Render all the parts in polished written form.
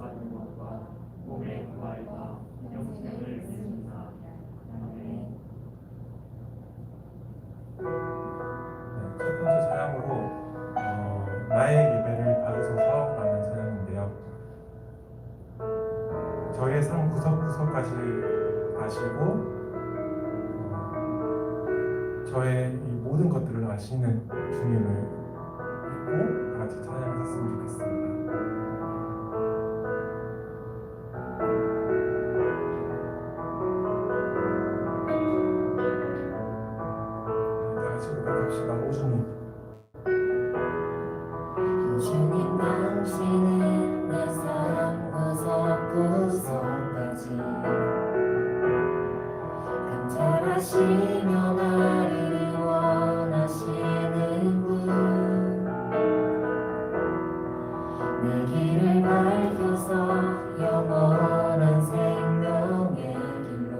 받은 것과 몸의 부활과 영생을 믿습니다. 아멘. 첫 번째 찬양으로 나의 예배를 받으소서라는 찬양인데요. 저의 삶 구석구석까지 아시고 저의 이 모든 것들을 아시는 주님을 믿고 다 같이 찬양을 했으면 좋겠습니다. 다 같이 고백합시다. 오주님. 주님 당신은 내 삶 구석구석까지 감찰하시며 나를 원하시는 분, 내 길을 밝혀서 영원한 생명의 길로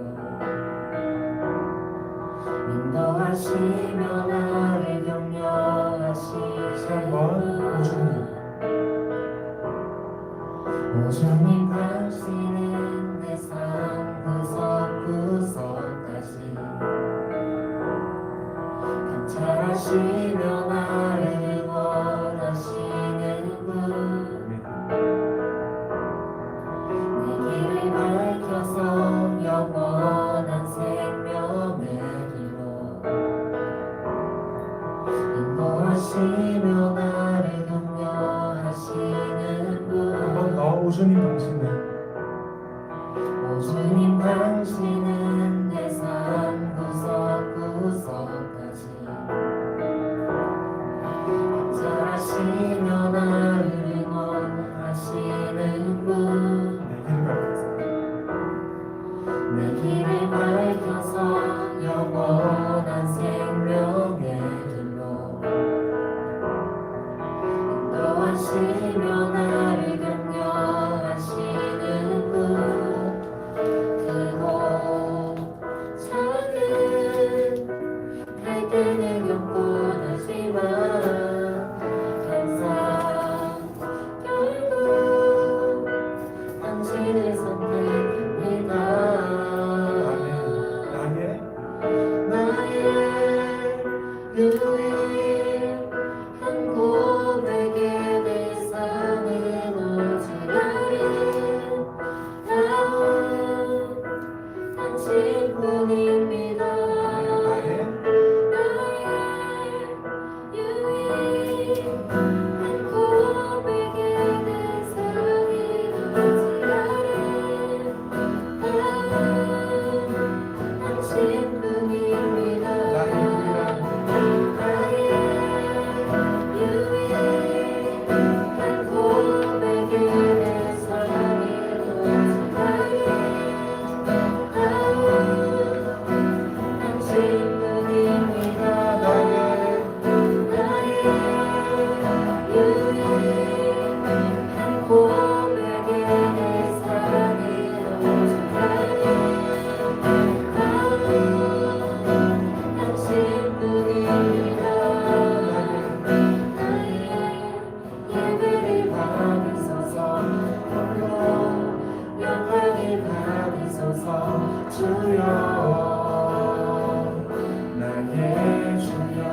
인도하시며 나를 격려하시는 분. 오주님 당신은 내 삶 구석구석까지 감찰하시며 나를 원하시는 분, 내 길을 밝혀서 영원한 생명의 길로 인도하시며 나를 격려하시는 분. 오주님 당신은 오주님 당신은 내 삶 구석구석까지 감찰하시며 나를 응원하시는 분, 내 길을 밝혀서 영원한 생명의 길로 인도하시며 나를 격려하시는 분. 크고 작은 갈등을 겪곤 하지만 항상 결국 당신을 선택합니다. 나의 유일한 고백에 내 삶을 놓지라는 다운 당신뿐입니다. 나의 유일한 고백에 내 삶을 놓지라는 다운 당신뿐입니다. 유일한 고백에 내 삶을 놓지라는 당신뿐입니다. 나의 유일한 고백에 내 삶을 놓지라는 당신뿐입니다. 나의 예배를 받으소서, 홀로 영광을 받으소서. 주여 나의 주여.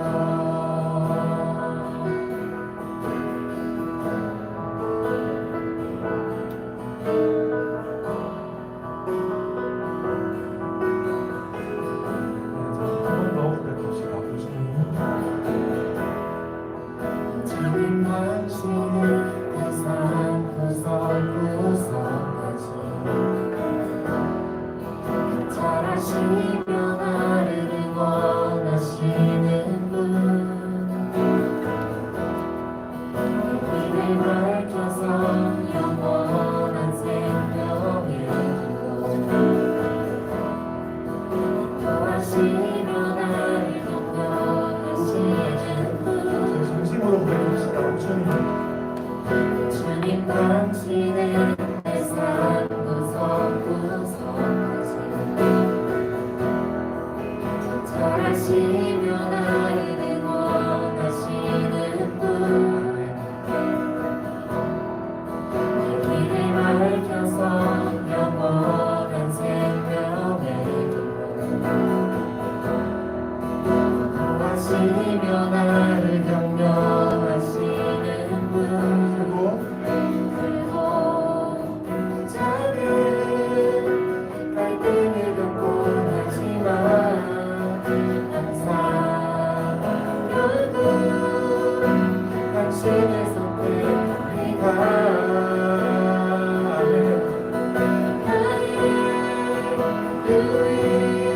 주님 당신은 내 삶 구석구석까지 감찰하시며 나를 응원하시는 분, 내 길을 밝혀서 영원한 생명의 길로 인도하시며 나를 격려하시는 분. 진심으로 고백합시다. 주님 당신은 내 삶 구석구석까지 감찰하시며 나를 응원하시는 분, 내 길을 밝혀서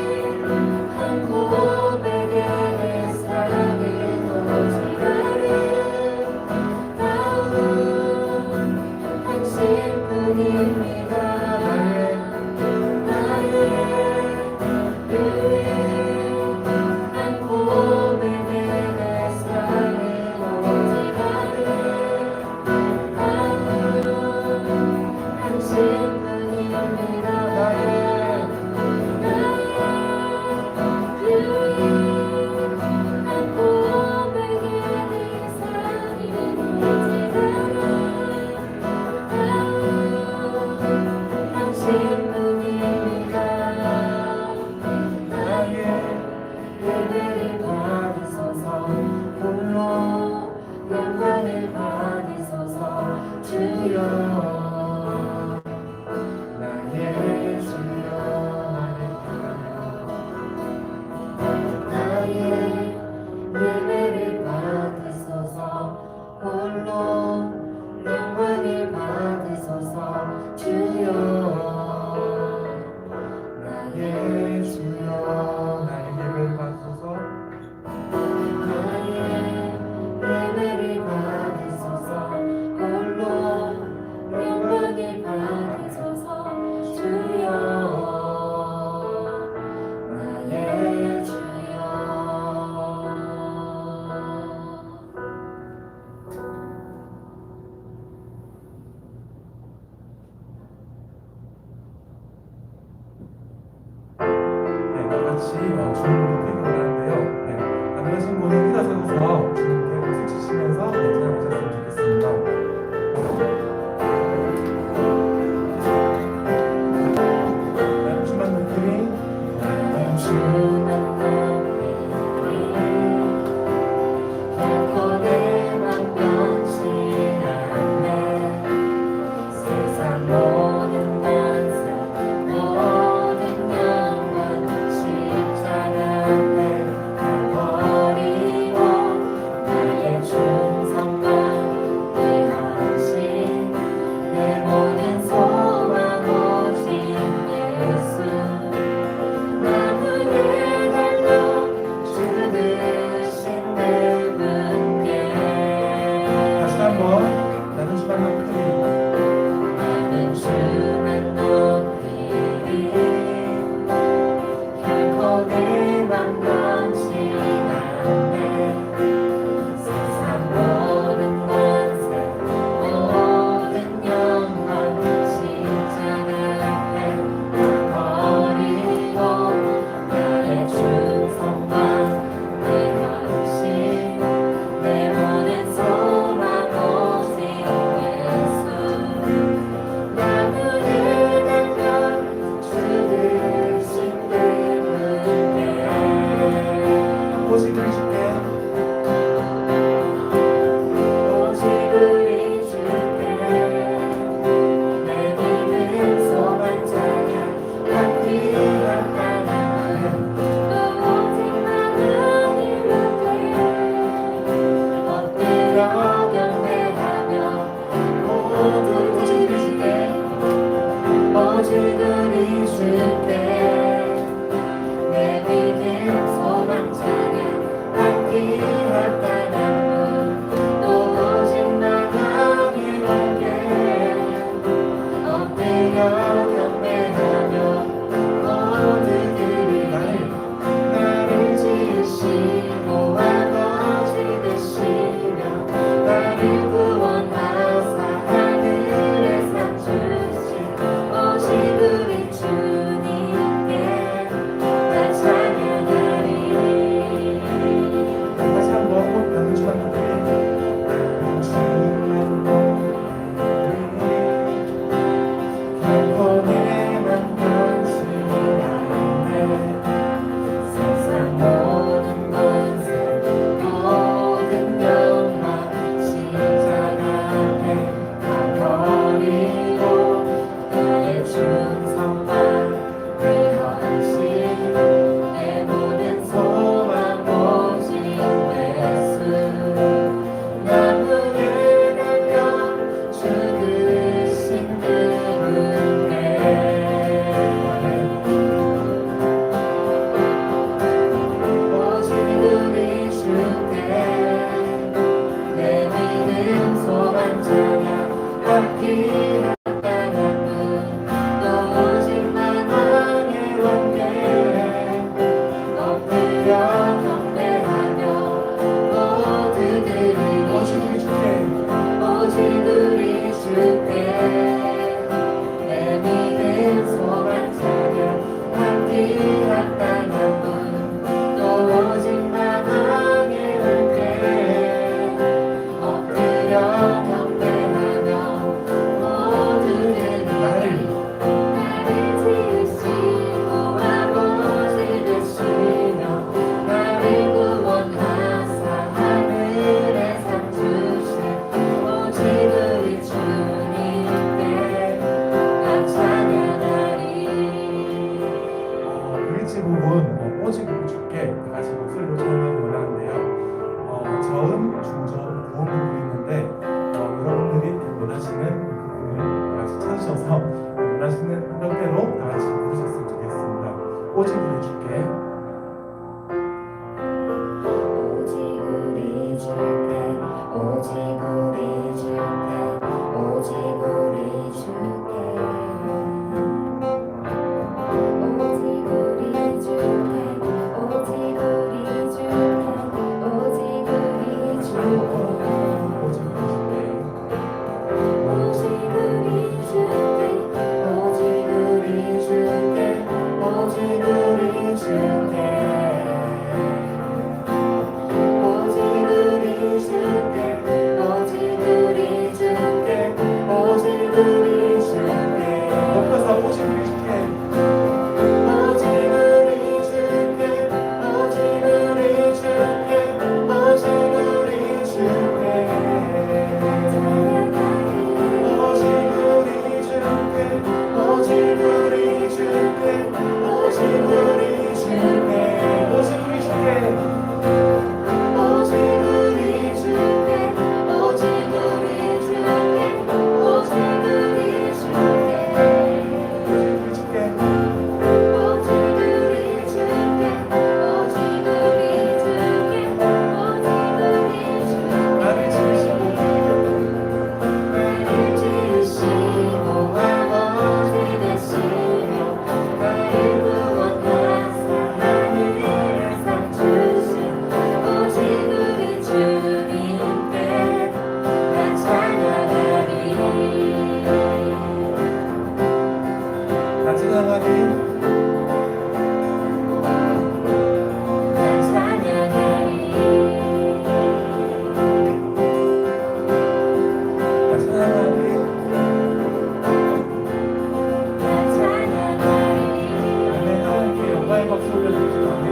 유일한 고백의 내 사랑은 오직 아름다운 당신뿐입니다. 나의 유일한 고백의 내 사랑은 오직 아름다운 당신뿐입니다. 예배를 받으소서 홀로 영광을 받으소서 주여 나의 주여 나의 예배를 받으소서 홀로 영광을 받으소서 주여 나의 주여 나의 예배를 받소서. 나의 예배를 받으소서 홀로 영광을 받으소서 주여 나의 주여. 네, 다 같이 주님께 기도를 하는데요. 네, 가능하신 분은 일어서서 주님께 박수 치시면서 찬양하셨으면 좋겠습니다. 주만 높이리 나는 주만 높이리 결코 내맘 변치 않네. 세상 모든 만사 모든 영광 십자가에 버리고 나의 충성만 되하신 내 모든 소망 오직 예수 나무에 달려 주 대신 내 분께 다시 한번 나는 주만 높이리 나는 주만 높이리 결코 내맘 변치 않네. 세상 모든 권세 모든 영광 십자가에 버리고 나의 충성만 내하신 내 모든 소망 오직 예수 하셔서 원하시는 형태로 다 같이 부르셨으면 좋겠습니다. 오직 우리 주께 오직 우리 주께 오직 우리 주께 오직 우리 주께 오직 우리 주께 오직 우리 주께 오직 우리 주께 오직 우리 주께 오직 우리 주께 오직 우리 주께 오직 우리 주께 오직 우리 주께 오직 우리 주께 오직 우리 주께 높여서 오직 우리 주께 오직 우리 주께 오직 우리 주께 오직 우리 주께 찬양하리 오직 우리 주께 오직 우리 주께 오직 우리 주께 오직 우리 주께 오직 우리 주께 오직 우리 주께 오직 우리 주께 우리 주께 오직 우리 주께 오직 우리 주께 오직 우리 주께 나를 지으시고 나를 지으시고 아버지 되시며 나를 구원하사 하늘을 상 주신 오직 우리 주님께 나 찬양하리 나 찬양하리 나 찬양하리 나 찬양하리 나 찬양하리 아멘. 하나님께 영광의 박수 올려드립시다. 아멘.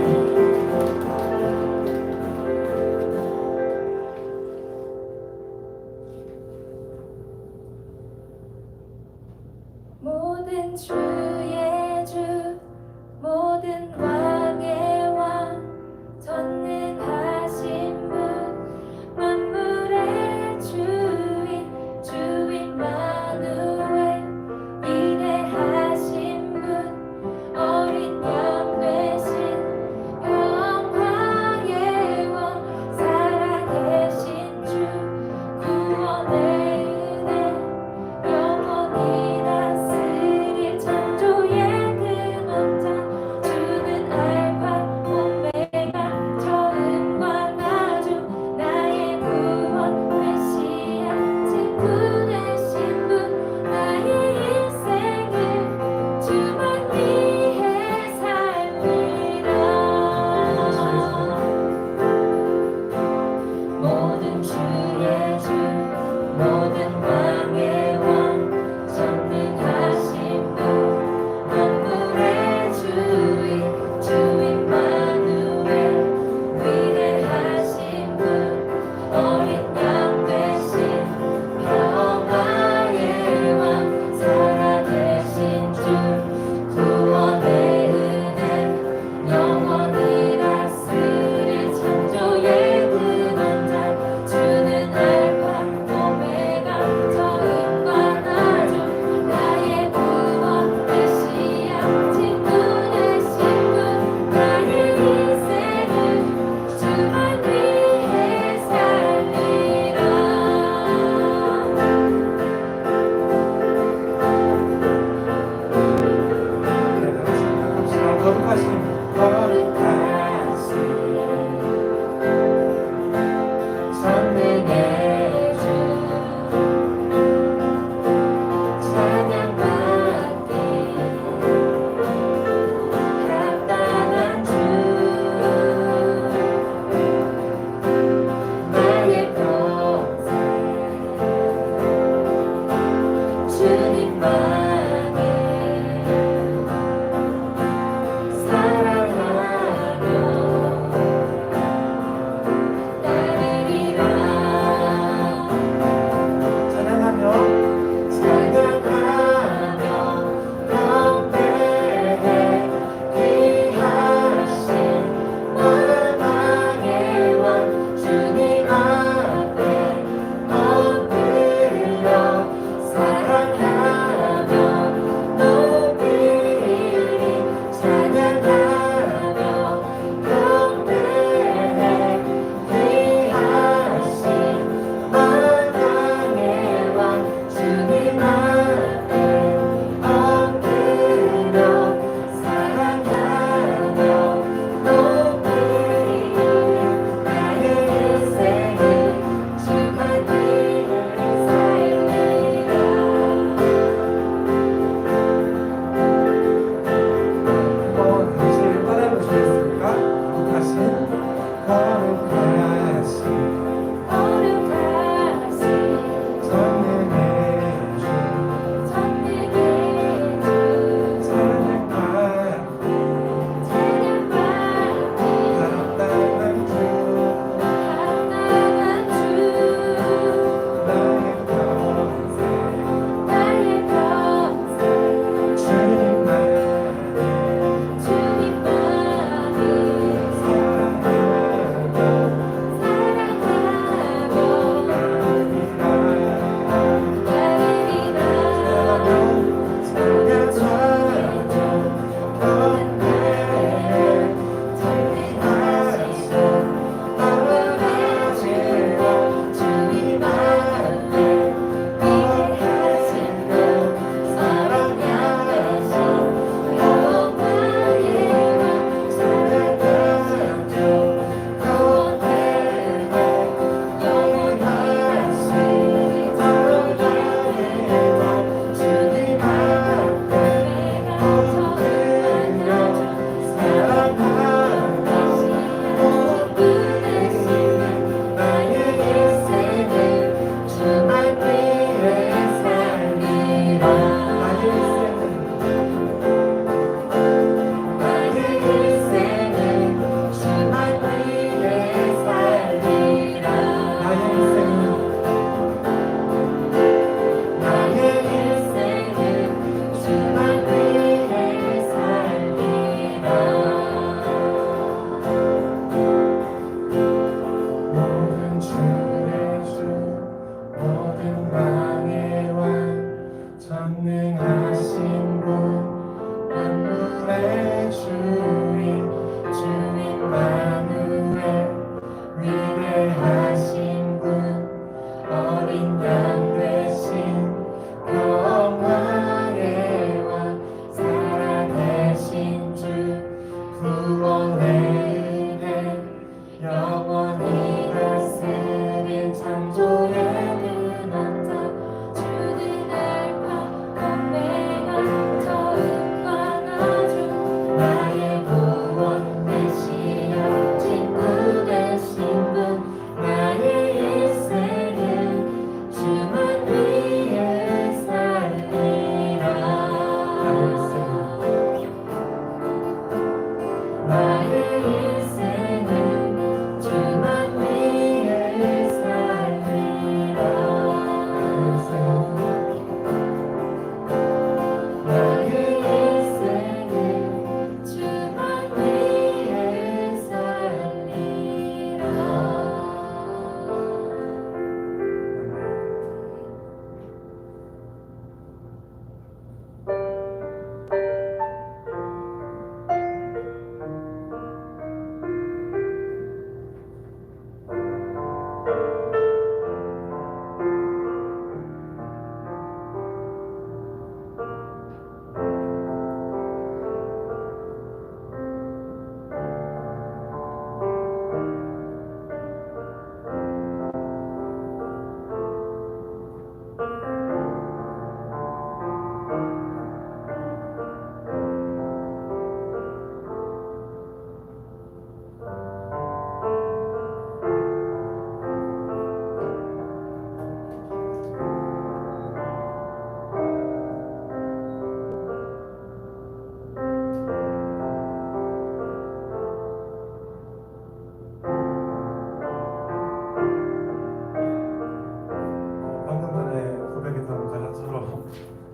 모든 주의 주 모든 왕의 왕 전능하신 분 만물의 주인 마누엘 위대하신 분 어린 양 되신 평화의 왕 살아계신 주 구원의 은혜 영원히 다스릴 창조의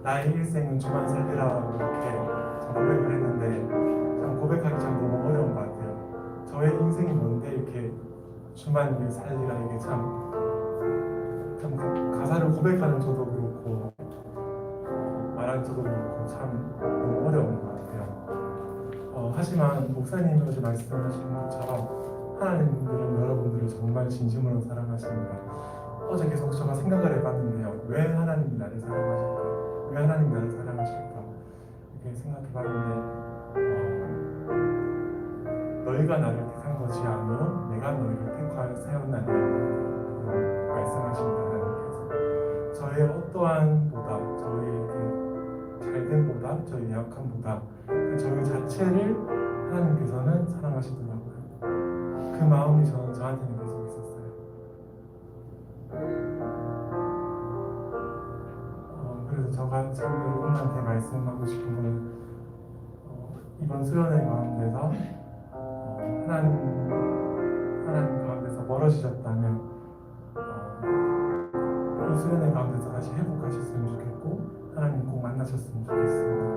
나의 일생은 주만 살리라고 이렇게 참 고백을 했는데 참 고백하기 참 너무 어려운 것 같아요. 저의 인생이 뭔데 이렇게 주만 살리라 이게 참 가사를 고백하는 저도 그렇고 말하는 저도 그렇고 참 너무 어려운 것 같아요. 하지만 목사님이 어제 말씀하신 것처럼 하나님들은 여러분들을 정말 진심으로 사랑하십니다. 어제 계속 제가 생각을 해봤는데요. 왜 하나님이 나를 사랑하실까? 왜 하나님이 나를 사랑하실까? 이렇게 생각해봤는데 너희가 나를 택한 것이 아니요 내가 너희를 택하여 세웠나니 말씀하신다 하나님께서 저의 어떠한보다 저희의 잘됨보다 저희 약함보다 저희 자체를 하나님께서는 사랑하시더라고요. 그 마음이 저한테는 계속 있었어요. 그래서 제가 참 여러분한테 말씀하고 싶은 건 이번 수련회 가운데서 하나님 가운데서 멀어지셨다면 이 수련회 가운데서 다시 회복하셨으면 좋겠고 하나님 꼭 만나셨으면 좋겠습니다.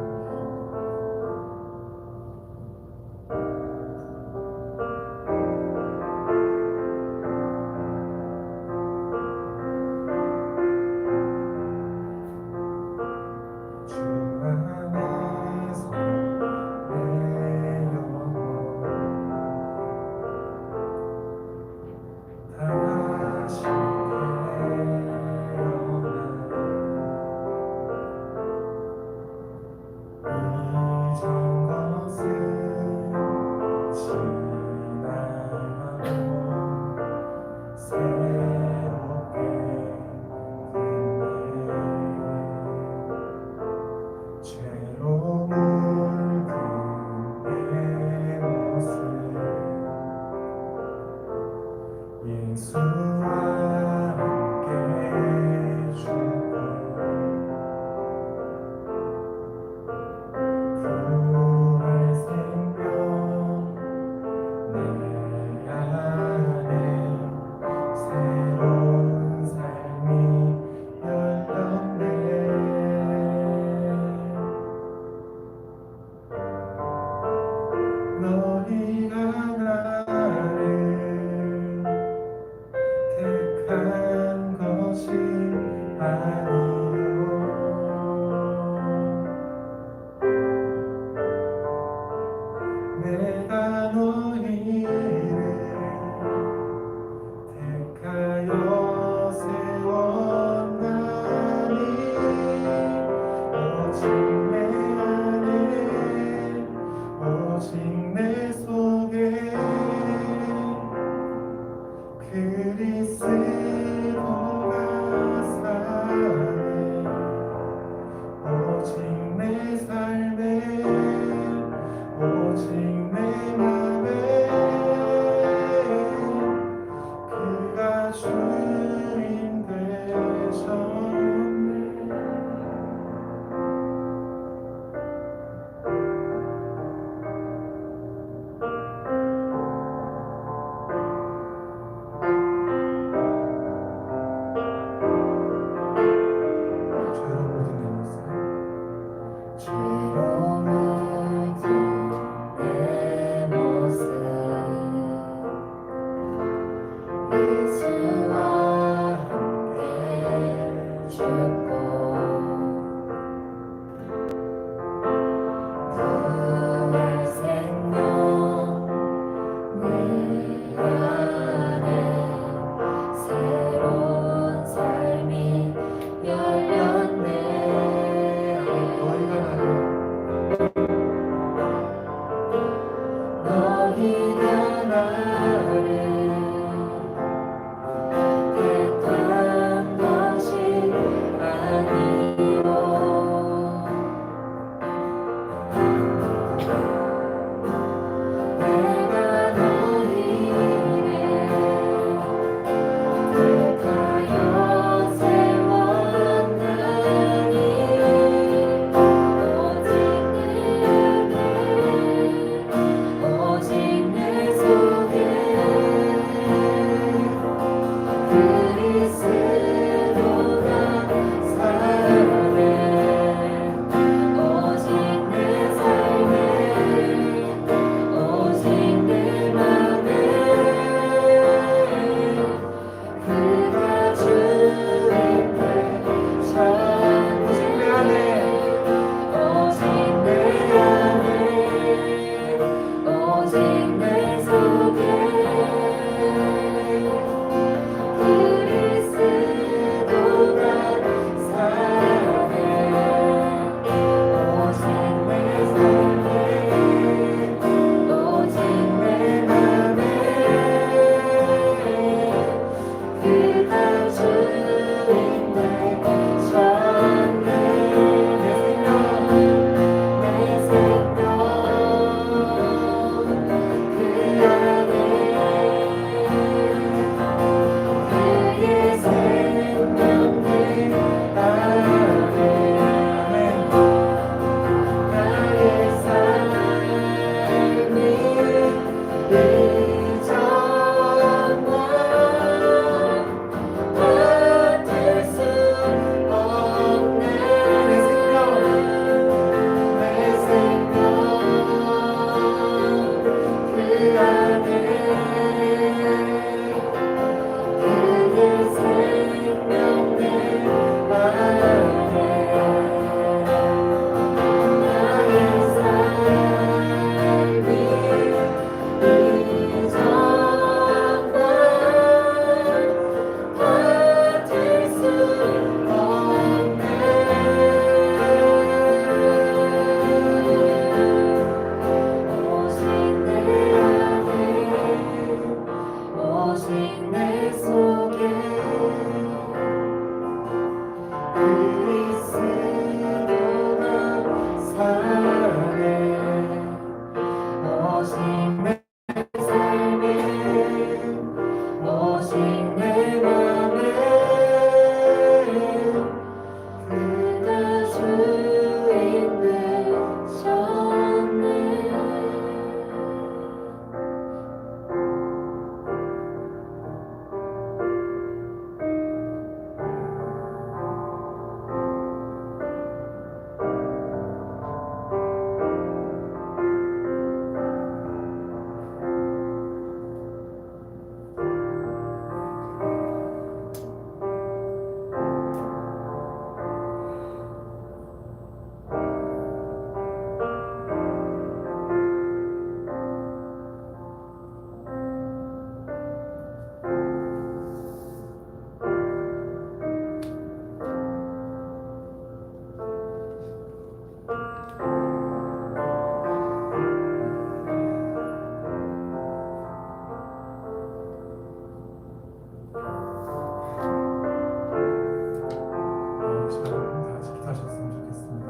다 같이 기도하셨으면 좋겠습니다.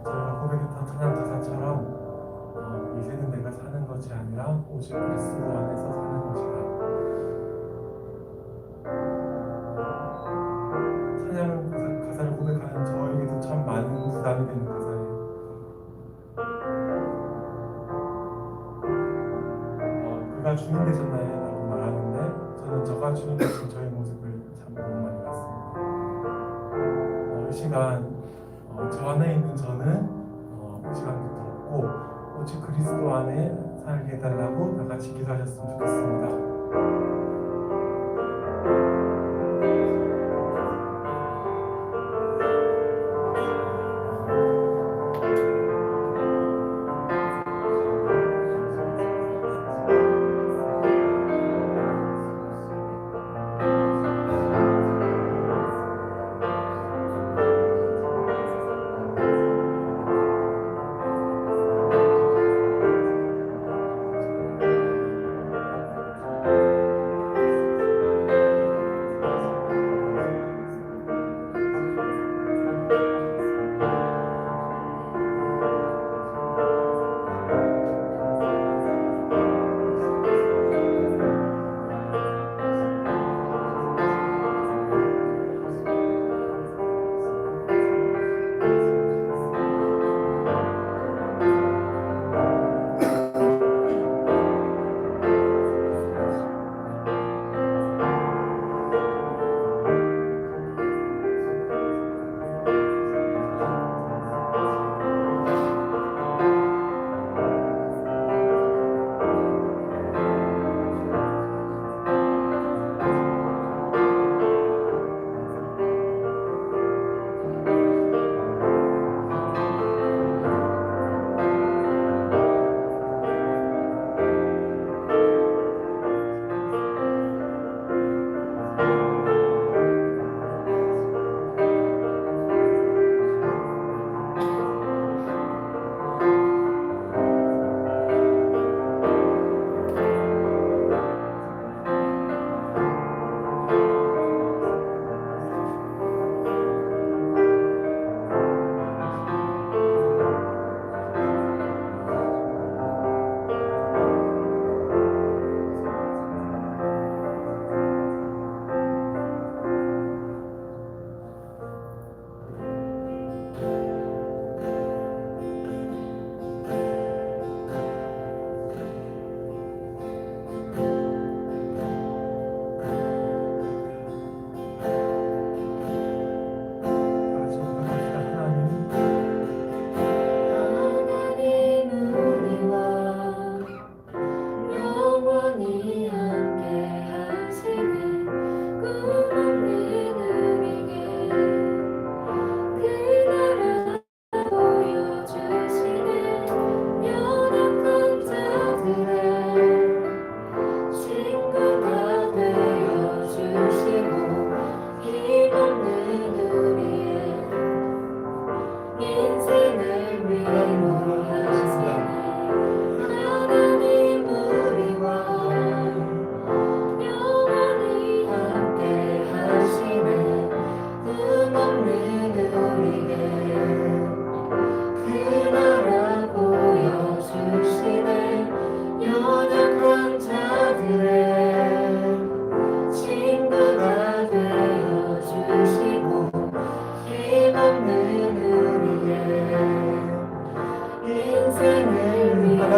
제가 고백했던 찬양 가사처럼 이제는 내가 사는 것이 아니라 오직 그리스도 안에서 사는 것이다. 찬양 가사를 고백하는 저에게도 참 많은 부담이 되는 가사예요. 그가 주인 되셨나요? 라고 말하는데 저는 저가 주인 되신 저의 모습을 참 너무 많이 봤습니다. 이 시간 저 안에 있는 저는 이 시간부터 없고 오직 그리스도 안에 살게 해달라고 다 같이 기도하셨으면 좋겠습니다.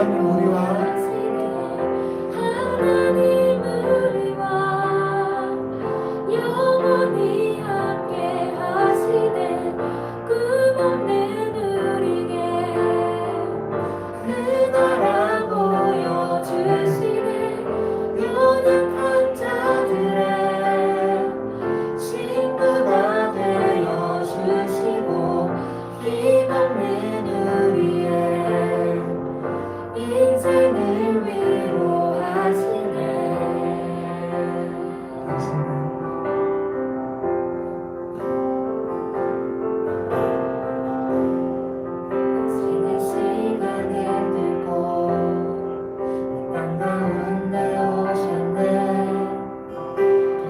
하나님 우리와 하나님 우리와 영원히 함께 하시네 꿈없는 우리에게 그 나라 보여주시네 연약한 자들의 친구가 되어주시고 힘없는 우리의 인생을 위로하시네 당신의 시간을 들고 땅 가운데 오셨네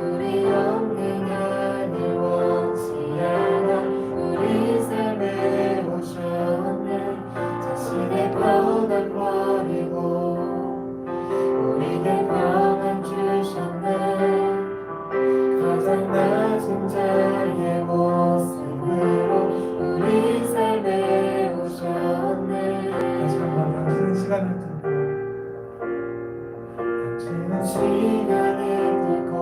우리 영생을 원치 않아 우리 삶에 오셨네 자신의 고난 버리고 우리에게 평안 주셨네 가장 낮은 자의 모습으로 우리 삶에 오셨네 다시 한번 당신의 시간을 들고 시간을 들고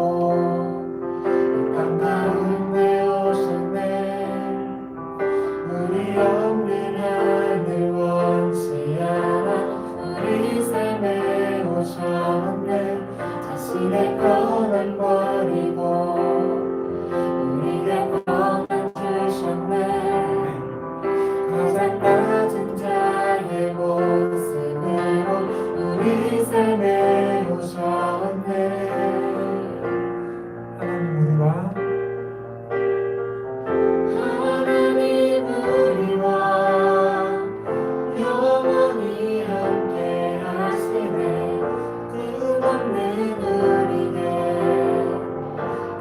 땅 가운데 오셨네 우리 없는 하늘 원치 않아 우리 삶에 오셨네 자신의 고난 버리고 우리에게 평안 주셨네 가장 낮은 자의 모습으로 우리 삶에 오셨네 하나님 우리와 하나님 우리와 영원히 함께 하시네 꿈없는 우리에게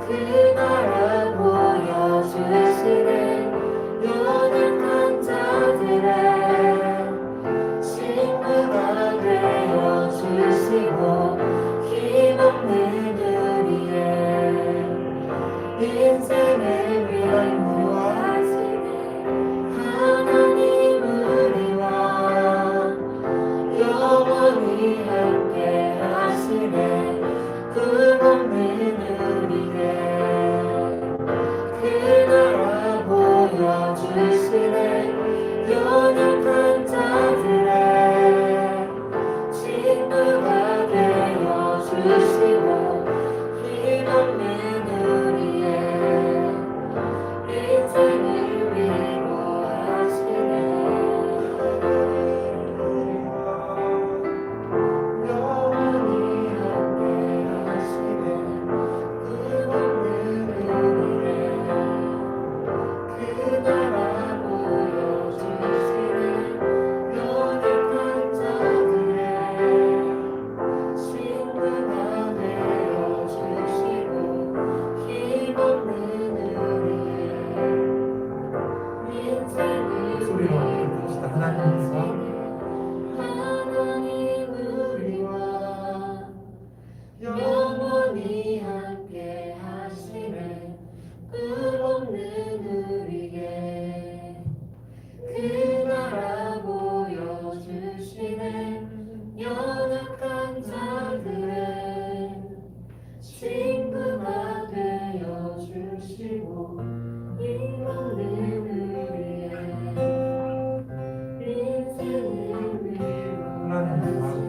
그 나라 보여주시네 연약한 자들의 친구가 되어주시고 힘없는 우리의 인생을 위로하시네 하나님 우리와 영원히 함께 하시네 꿈없는 우리에게 그 나라 보여주시네 연약한 자들의 친구가 되어주시고 힘없는 우리의 인생을 위로하시네 영원히 함께 하시네 꿈없는 우리의 그 나라 보여주시네 연약한 자들의 친구가 되어주시고 힘없는 우리의 인생을 소리로 부릅시다. 하나님 우리와 영원히 함께 하시네 꿈없는 우리에게 그 나라 보여주시네 연약한 자들의 친구가 되어주시고 힘없는 우리의 인생을 하나님 우리와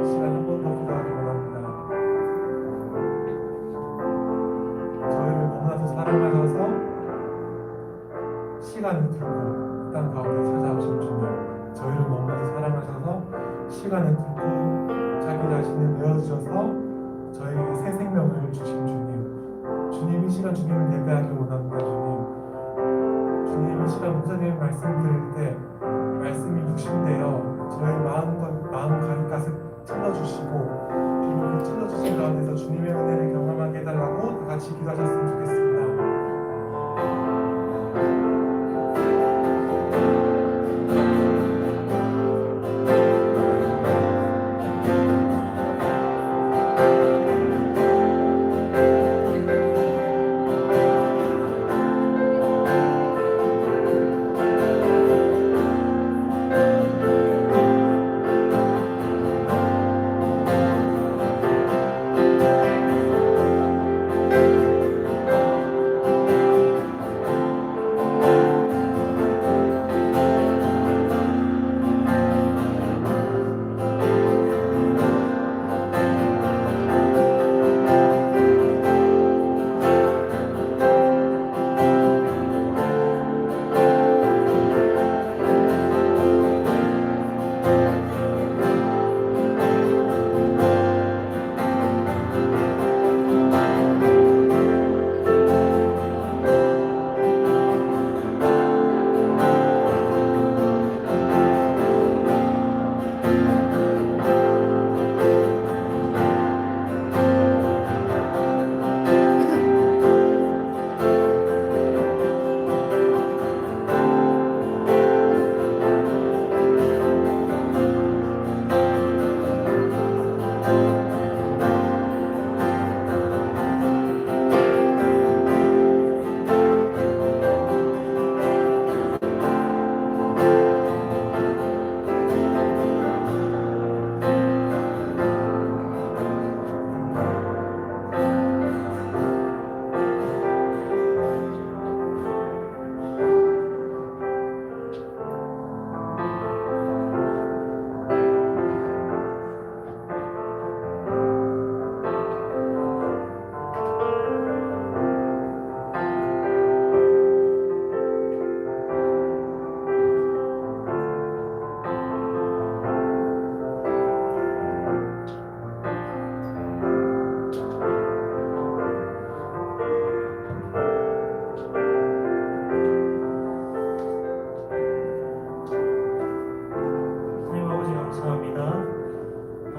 시간 한 번 더 기도하기 원합니다. 저희를 너무나도 사랑하셔서 시간을 들고 땅 가운데 찾아오신 주님, 저희를 너무나도 사랑하셔서 시간을 들고 자기 자신을 내어주셔서 저에게 새 생명을 주신 주님, 주님 이 시간 주님을 예배하기 원합니다. 주님 이 시간 목사님 말씀 들을 때 말씀이 육신되어 저의 마음 가득 가득 찔러주시고 그리고 그 찔러주신 가운데서 주님의 은혜를 경험하게 해달라고 다 같이 기도하셨으면 좋겠습니다.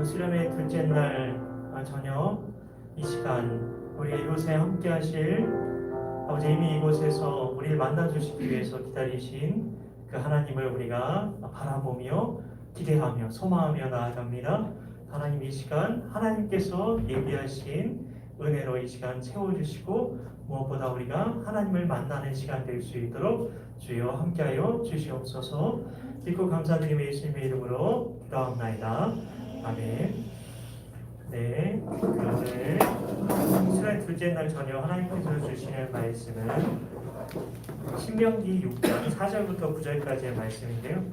수련회 둘째 날 저녁 이 시간 우리 이곳에 함께 하실 아버지 이미 이곳에서 우리를 만나주시기 위해서 기다리신 그 하나님을 우리가 바라보며 기대하며 소망하며 나아갑니다. 하나님 이 시간 하나님께서 예비하신 은혜로 이 시간 채워주시고 무엇보다 우리가 하나님을 만나는 시간 될 수 있도록 주여 함께하여 주시옵소서. 믿고 감사드리며 예수님의 이름으로 기도합나이다. 아멘. 네, 오늘 이스라엘 둘째 날 저녁 하나님께서 주시는 말씀은 신명기 6장 4절부터 9절까지의 말씀인데요.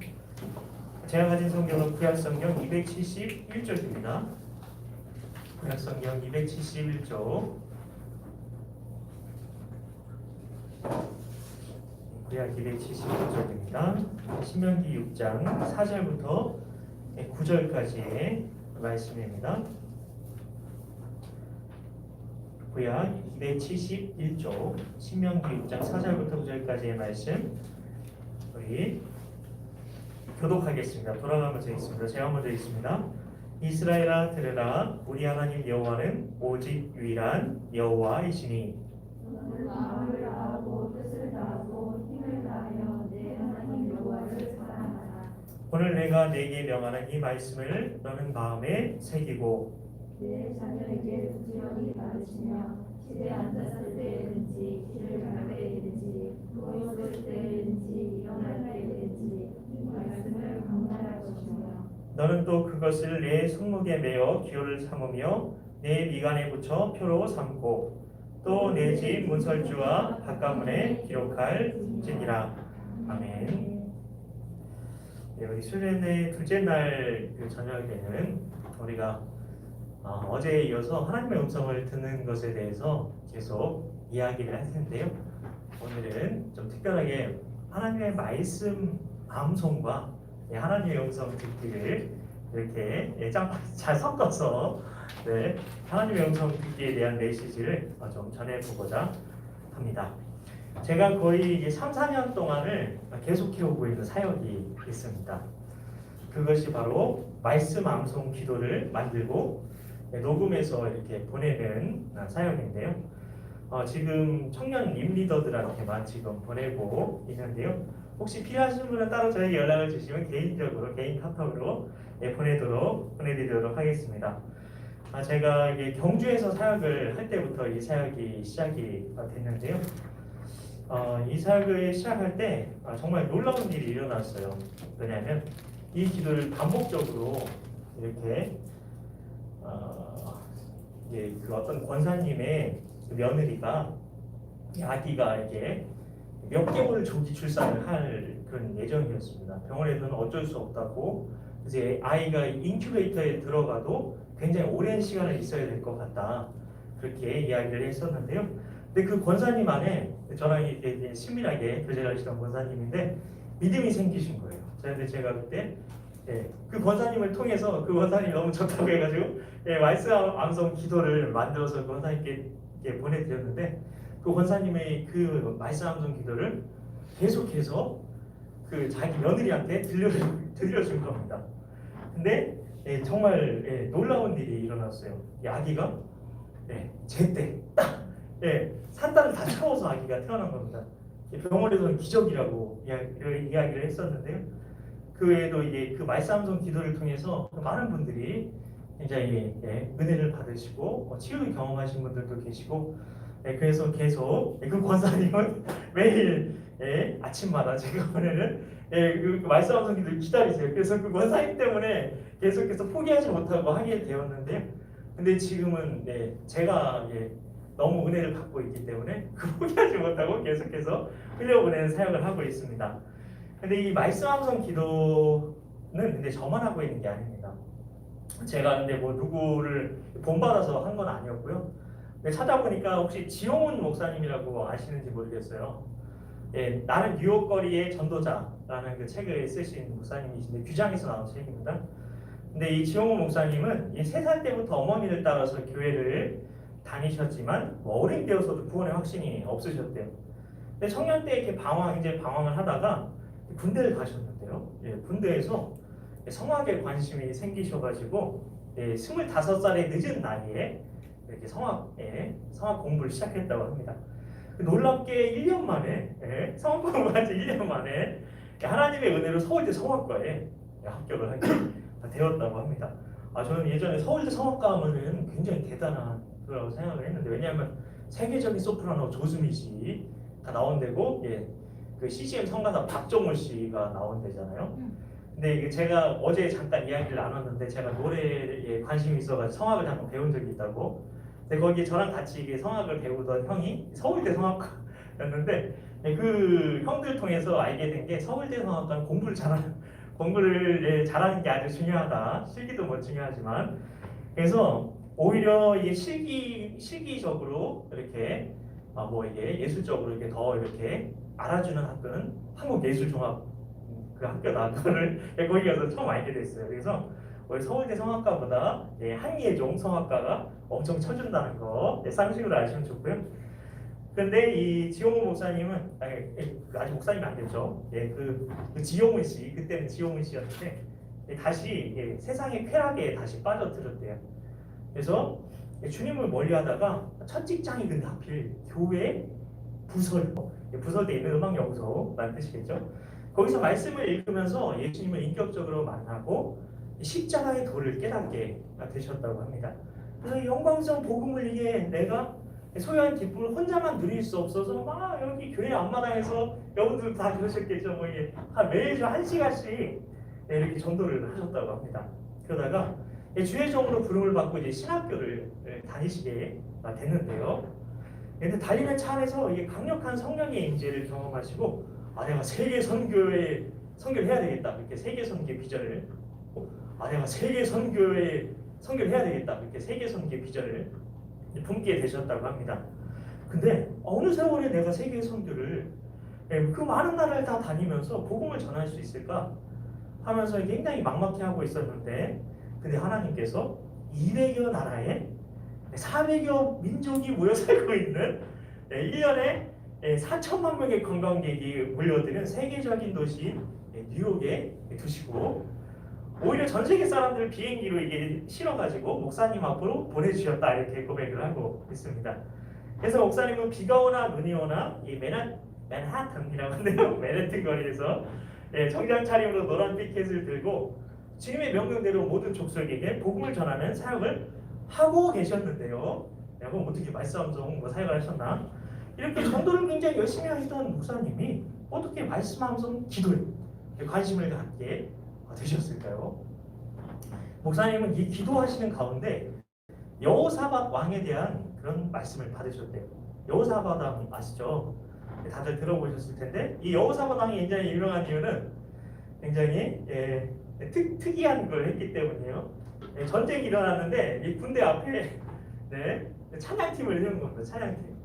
제가 가진 성경은 구약성경 271쪽입니다. 구약성경 271쪽. 구약 271쪽입니다. 신명기 6장 4절부터 9절까지의 말씀입니다. 구약 271쪽 신명기 6장 4절부터 9절까지의 말씀 우리 교독하겠습니다. 돌아가면서 읽습니다. 제가 먼저 읽습니다. 이스라엘아 들으라, 우리 하나님 여호와는 오직 유일한 여호와이시니 마음을 다하고 뜻을 다하고 힘을 다하여 내 하나님 여호와를 사랑하라. 오늘 내가 네게 명하는 이 말씀을 너는 마음에 새기고 내 자녀에게 부지런히 가르치며 집에 앉았을 때든지 길을 갈 때든지 누웠을 때든지 일어날 때든지 이 말씀을 강론할 것이며 너는 또 그것을 내 손목에 매어 기호를 삼으며 내 미간에 붙여 표로 삼고 또 내 집 문설주와 바깥문에 기록할지니라. 아멘. 네, 우리 수련회 둘째 날 그 저녁에는 우리가 어제에 이어서 하나님의 음성을 듣는 것에 대해서 계속 이야기를 할 텐데요. 오늘은 좀 특별하게 하나님의 말씀 암송과 하나님의 음성 듣기를 이렇게 잘 섞어서 하나님의 음성 듣기에 대한 메시지를 좀 전해보고자 합니다. 제가 거의 이제 3, 4년 동안을 계속해오고 있는 사역이 있습니다. 그것이 바로 말씀 암송 기도를 만들고 녹음해서 이렇게 보내는 사역인데요. 지금 청년 림리더들한테만 지금 보내고 있는데요. 혹시 필요하신 분은 따로 저에게 연락을 주시면 개인적으로 개인 카톡으로 보내드리도록 하겠습니다. 제가 이게 경주에서 사역을 할 때부터 이 사역이 시작이 됐는데요. 이 사역을 시작할 때 정말 놀라운 일이 일어났어요. 왜냐하면 이 기도를 반복적으로 이렇게 그 어떤 권사님의 며느리가 아기가 이게 몇 개월 조기 출산을 할 그런 예정이었습니다. 병원에서는 어쩔 수 없다고 이제 아이가 인큐베이터에 들어가도 굉장히 오랜 시간을 있어야 될 것 같다 그렇게 이야기를 했었는데요. 근데 그 권사님 안에 저랑 이제 친밀하게 교제를 하시던 권사님인데 믿음이 생기신 거예요. 제가 그때 그 권사님을 통해서 그 권사님이 너무 좋다고 해가지고 말씀 암송 기도를 만들어서 그 권사님께 보내드렸는데 그 권사님의 그 말씀 암송 기도를 계속해서 그 자기 며느리한테 들려준 겁니다. 근데 정말 놀라운 일이 일어났어요. 이 아기가 제때 딱 산딸을 다 채워서 아기가 태어난 겁니다. 병원에서는 기적이라고 이야기를 했었는데요. 그 외에도 이제 그 말씀 암송 기도를 통해서 많은 분들이 굉장히 은혜를 받으시고 치유를 경험하신 분들도 계시고 그래서 계속 그 권사님은 매일 아침마다 제가 보내는 그 말씀 암송 기도를 기다리세요. 그래서 그 권사님 때문에 계속해서 포기하지 못하고 하게 되었는데요. 근데 지금은 제가 너무 은혜를 받고 있기 때문에 그 포기하지 못하고 계속해서 흘려보내는 사역을 하고 있습니다. 근데 이 말씀 암송 기도는 근데 저만 하고 있는 게 아닙니다. 제가 근데 뭐 누구를 본받아서 한 건 아니었고요. 근데 찾아보니까 혹시 지용훈 목사님이라고 아시는지 모르겠어요. 나는 뉴욕 거리의 전도자라는 그 책을 쓰신 목사님이신데 규장에서 나온 책입니다. 근데 이 지용훈 목사님은 3살 때부터 어머니를 따라서 교회를 다니셨지만 어린 때여서도 구원의 확신이 없으셨대요. 근데 청년 때 이렇게 방황을 하다가 군대를 가셨는데요. 군대에서 성악에 관심이 생기셔가지고 25살의 늦은 나이에 이렇게 성악 공부를 시작했다고 합니다. 놀랍게 1년 만에 성악 공부한 지 1년 만에 하나님의 은혜로 서울대 성악과에 합격을 하게 되었다고 합니다. 저는 예전에 서울대 성악과 하면은 굉장히 대단한 거라고 생각을 했는데 왜냐하면 세계적인 소프라노 조수미 씨가 나온 데고 그 CCM 성가사 박정호 씨가 나온 데잖아요. 근데 제가 어제 잠깐 이야기를 나눴는데 제가 노래에 관심이 있어가지고 성악을 잠깐 배운 적이 있다고. 근데 거기에 저랑 같이 성악을 배우던 형이 서울대 성악과였는데 그 형들 통해서 알게 된 게 서울대 성악과는 공부를 잘하는 게 아주 중요하다. 실기도 뭐 중요하지만 그래서 오히려 이게 실기적으로 이렇게 이게 예술적으로 이렇게 더 이렇게 알아주는 학교는 한국예술종합 그 학교다. 그거를 거기 가서 처음 알게 됐어요. 그래서 우리 서울대 성악과보다 한예종 성악과가 엄청 쳐준다는 거 상식으로 아시면 좋고요. 근데 이 지용훈 목사님은 아직 목사님이 안 됐죠. 그 지용훈 씨 그때는 지용훈 씨였는데 다시 세상의 쾌락에 다시 빠져들었대요. 그래서 주님을 멀리하다가 첫 직장이 근데 하필 교회 부설대에 있는 음악연구소라는 뜻이겠죠. 거기서 말씀을 읽으면서 예수님을 인격적으로 만나고 십자가의 도를 깨닫게 되셨다고 합니다. 그래서 영광스러운 복음을 이게 내가 소유한 기쁨을 혼자만 누릴 수 없어서 막 여기 교회 앞마당에서 여러분들 다 그러셨겠죠. 뭐 이게 매일 1시간씩 이렇게 전도를 하셨다고 합니다. 그러다가 주회종으로 부름을 받고 이제 신학교를 다니시게 됐는데요. 근데 달리는 차 안에서 이게 강력한 성령의 임재를 경험하시고 내가 세계 선교를 해야 되겠다. 이렇게 세계 선교의 비전을 내가 세계 선교를 해야 되겠다. 이렇게 세계 선교의 비전을 품게 되셨다고 합니다. 근데 어느 세월에 내가 세계 선교를 그 많은 나라를 다 다니면서 복음을 전할 수 있을까 하면서 굉장히 막막해하고 있었는데 근데 하나님께서 200여 나라에 400여 민족이 모여 살고 있는 1년에 4천만 명의 관광객이 몰려드는 세계적인 도시인 뉴욕에 두시고 오히려 전 세계 사람들을 비행기로 이게 실어가지고 목사님 앞으로 보내주셨다 이렇게 고백을 하고 있습니다. 그래서 목사님은 비가 오나 눈이 오나 이 맨하튼이라고 하네요. 맨해튼 거리에서 정장 차림으로 노란 피켓을 들고 주님의 명령대로 모든 족속에게 복음을 전하는 사역을 하고 계셨는데요. 그럼 어떻게 말씀함성 사역을 하셨나? 이렇게 전도를 굉장히 열심히 하시던 목사님이 어떻게 말씀함성 기도에 관심을 갖게 되셨을까요? 목사님은 이 기도하시는 가운데 여호사밧 왕에 대한 그런 말씀을 받으셨대요. 여호사밧 왕 아시죠? 다들 들어보셨을 텐데 이 여호사밧 왕이 굉장히 유명한 이유는 굉장히 특이한 걸 했기 때문이에요. 전쟁이 일어났는데 이 군대 앞에 찬양팀을 세운 겁니다. 찬양팀.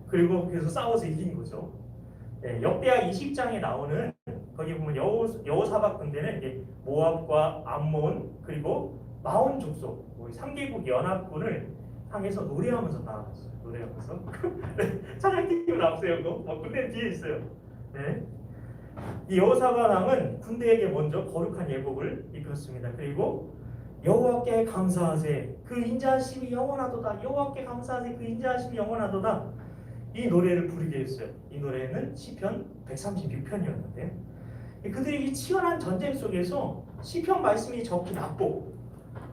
그리고 그래서 싸워서 이긴 거죠. 역대하 20장에 나오는 거기 보면 여호사밧 군대는 이제 모압과 암몬 그리고 마온 족속 3개국 연합군을 향해서 노래하면서 나아갔어요. 노래하면서 찬양팀을 앞세우고 군대는 뒤에 있어요. 이 여호사밧 왕은 군대에게 먼저 거룩한 예복을 입혔습니다. 그리고 여호와께 감사하세 그 인자하심이 영원하도다. 여호와께 감사하세 그 인자하심이 영원하도다. 이 노래를 부르게 했어요. 이 노래는 시편 136편이었는데 그들이 이 치열한 전쟁 속에서 시편 말씀이 적기 납보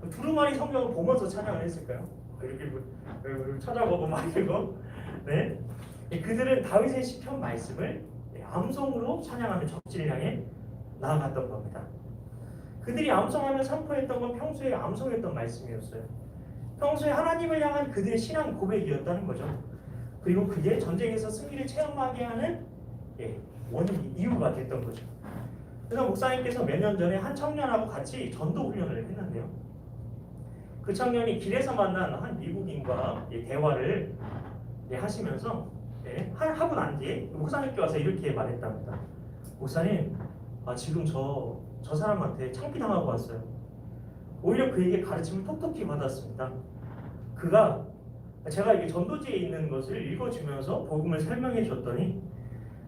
두루마리 성경을 보면서 찬양을 했을까요? 이렇게 찾아보고 막 이러고 그들은 다윗의 시편 말씀을 암송으로 찬양하며 적진을 향해 나아갔던 겁니다. 그들이 암송하며 선포했던 건 평소에 암송했던 말씀이었어요. 평소에 하나님을 향한 그들의 신앙 고백이었다는 거죠. 그리고 그게 전쟁에서 승리를 체험하게 하는 원인, 이유가 됐던 거죠. 그래서 목사님께서 몇 년 전에 한 청년하고 같이 전도 훈련을 했는데요. 그 청년이 길에서 만난 한 미국인과 대화를 하시면서 하고 난 뒤에 목사님께 와서 이렇게 말했답니다. 목사님, 지금 저 사람한테 창피당하고 왔어요. 오히려 그에게 가르침을 톡톡히 받았습니다. 그가 제가 이게 전도지에 있는 것을 읽어주면서 복음을 설명해 줬더니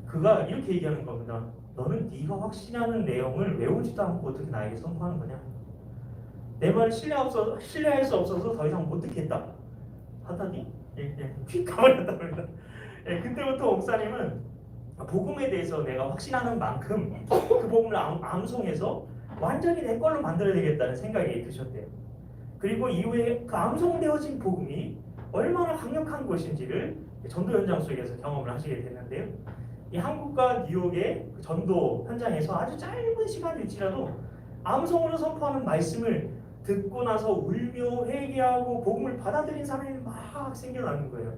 그가 이렇게 얘기하는 겁니다. 너는 네가 확신하는 내용을 외우지도 않고 어떻게 나에게 선포하는 거냐? 내 말을 신뢰할 수 없어서 더 이상 못 듣겠다 하더니 휙 가버렸답니다. 그때부터 목사님은 복음에 대해서 내가 확신하는 만큼 그 복음을 암송해서 완전히 내 걸로 만들어야 되겠다는 생각이 드셨대요. 그리고 이후에 그 암송되어진 복음이 얼마나 강력한 것인지를 전도 현장 속에서 경험을 하시게 됐는데요. 이 한국과 뉴욕의 그 전도 현장에서 아주 짧은 시간일지라도 암송으로 선포하는 말씀을 듣고 나서 울며 회개하고 복음을 받아들인 사람이 막 생겨나는 거예요.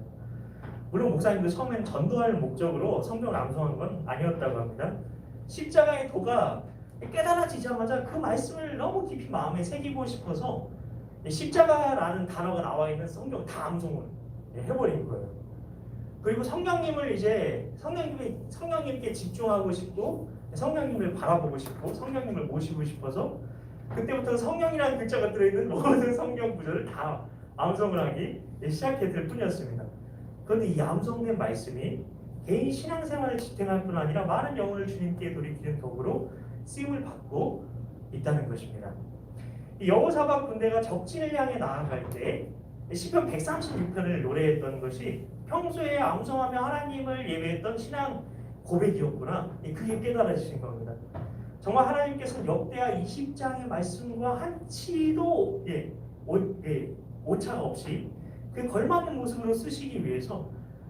물론 목사님도 처음엔 전도할 목적으로 성경을 암송한 건 아니었다고 합니다. 십자가의 도가 깨달아지자마자 그 말씀을 너무 깊이 마음에 새기고 싶어서 십자가라는 단어가 나와 있는 성경 다 암송을 해버린 거예요. 그리고 성령님을 이제 성령님께 집중하고 싶고 성령님을 바라보고 싶고 성령님을 모시고 싶어서 그때부터 성령이라는 글자가 들어있는 모든 성경 구절을 다 암송을 하기 시작했을 뿐이었습니다. 그런데 이 암송된 말씀이 개인 신앙생활을 지탱할 뿐 아니라 많은 영혼을 주님께 돌이키는 도구로 쓰임을 받고 있다는 것입니다. 이 여호사밧 군대가 적진을 향해 나아갈 때 시편 136편을 노래했던 것이 평소에 암송하며 하나님을 예배했던 신앙 고백이었구나. 그게 깨달아지신 겁니다. 정말 하나님께서는 역대하 20장의 말씀과 한치도 오차가 없이 그 걸맞는 모습으로 쓰시기 위해서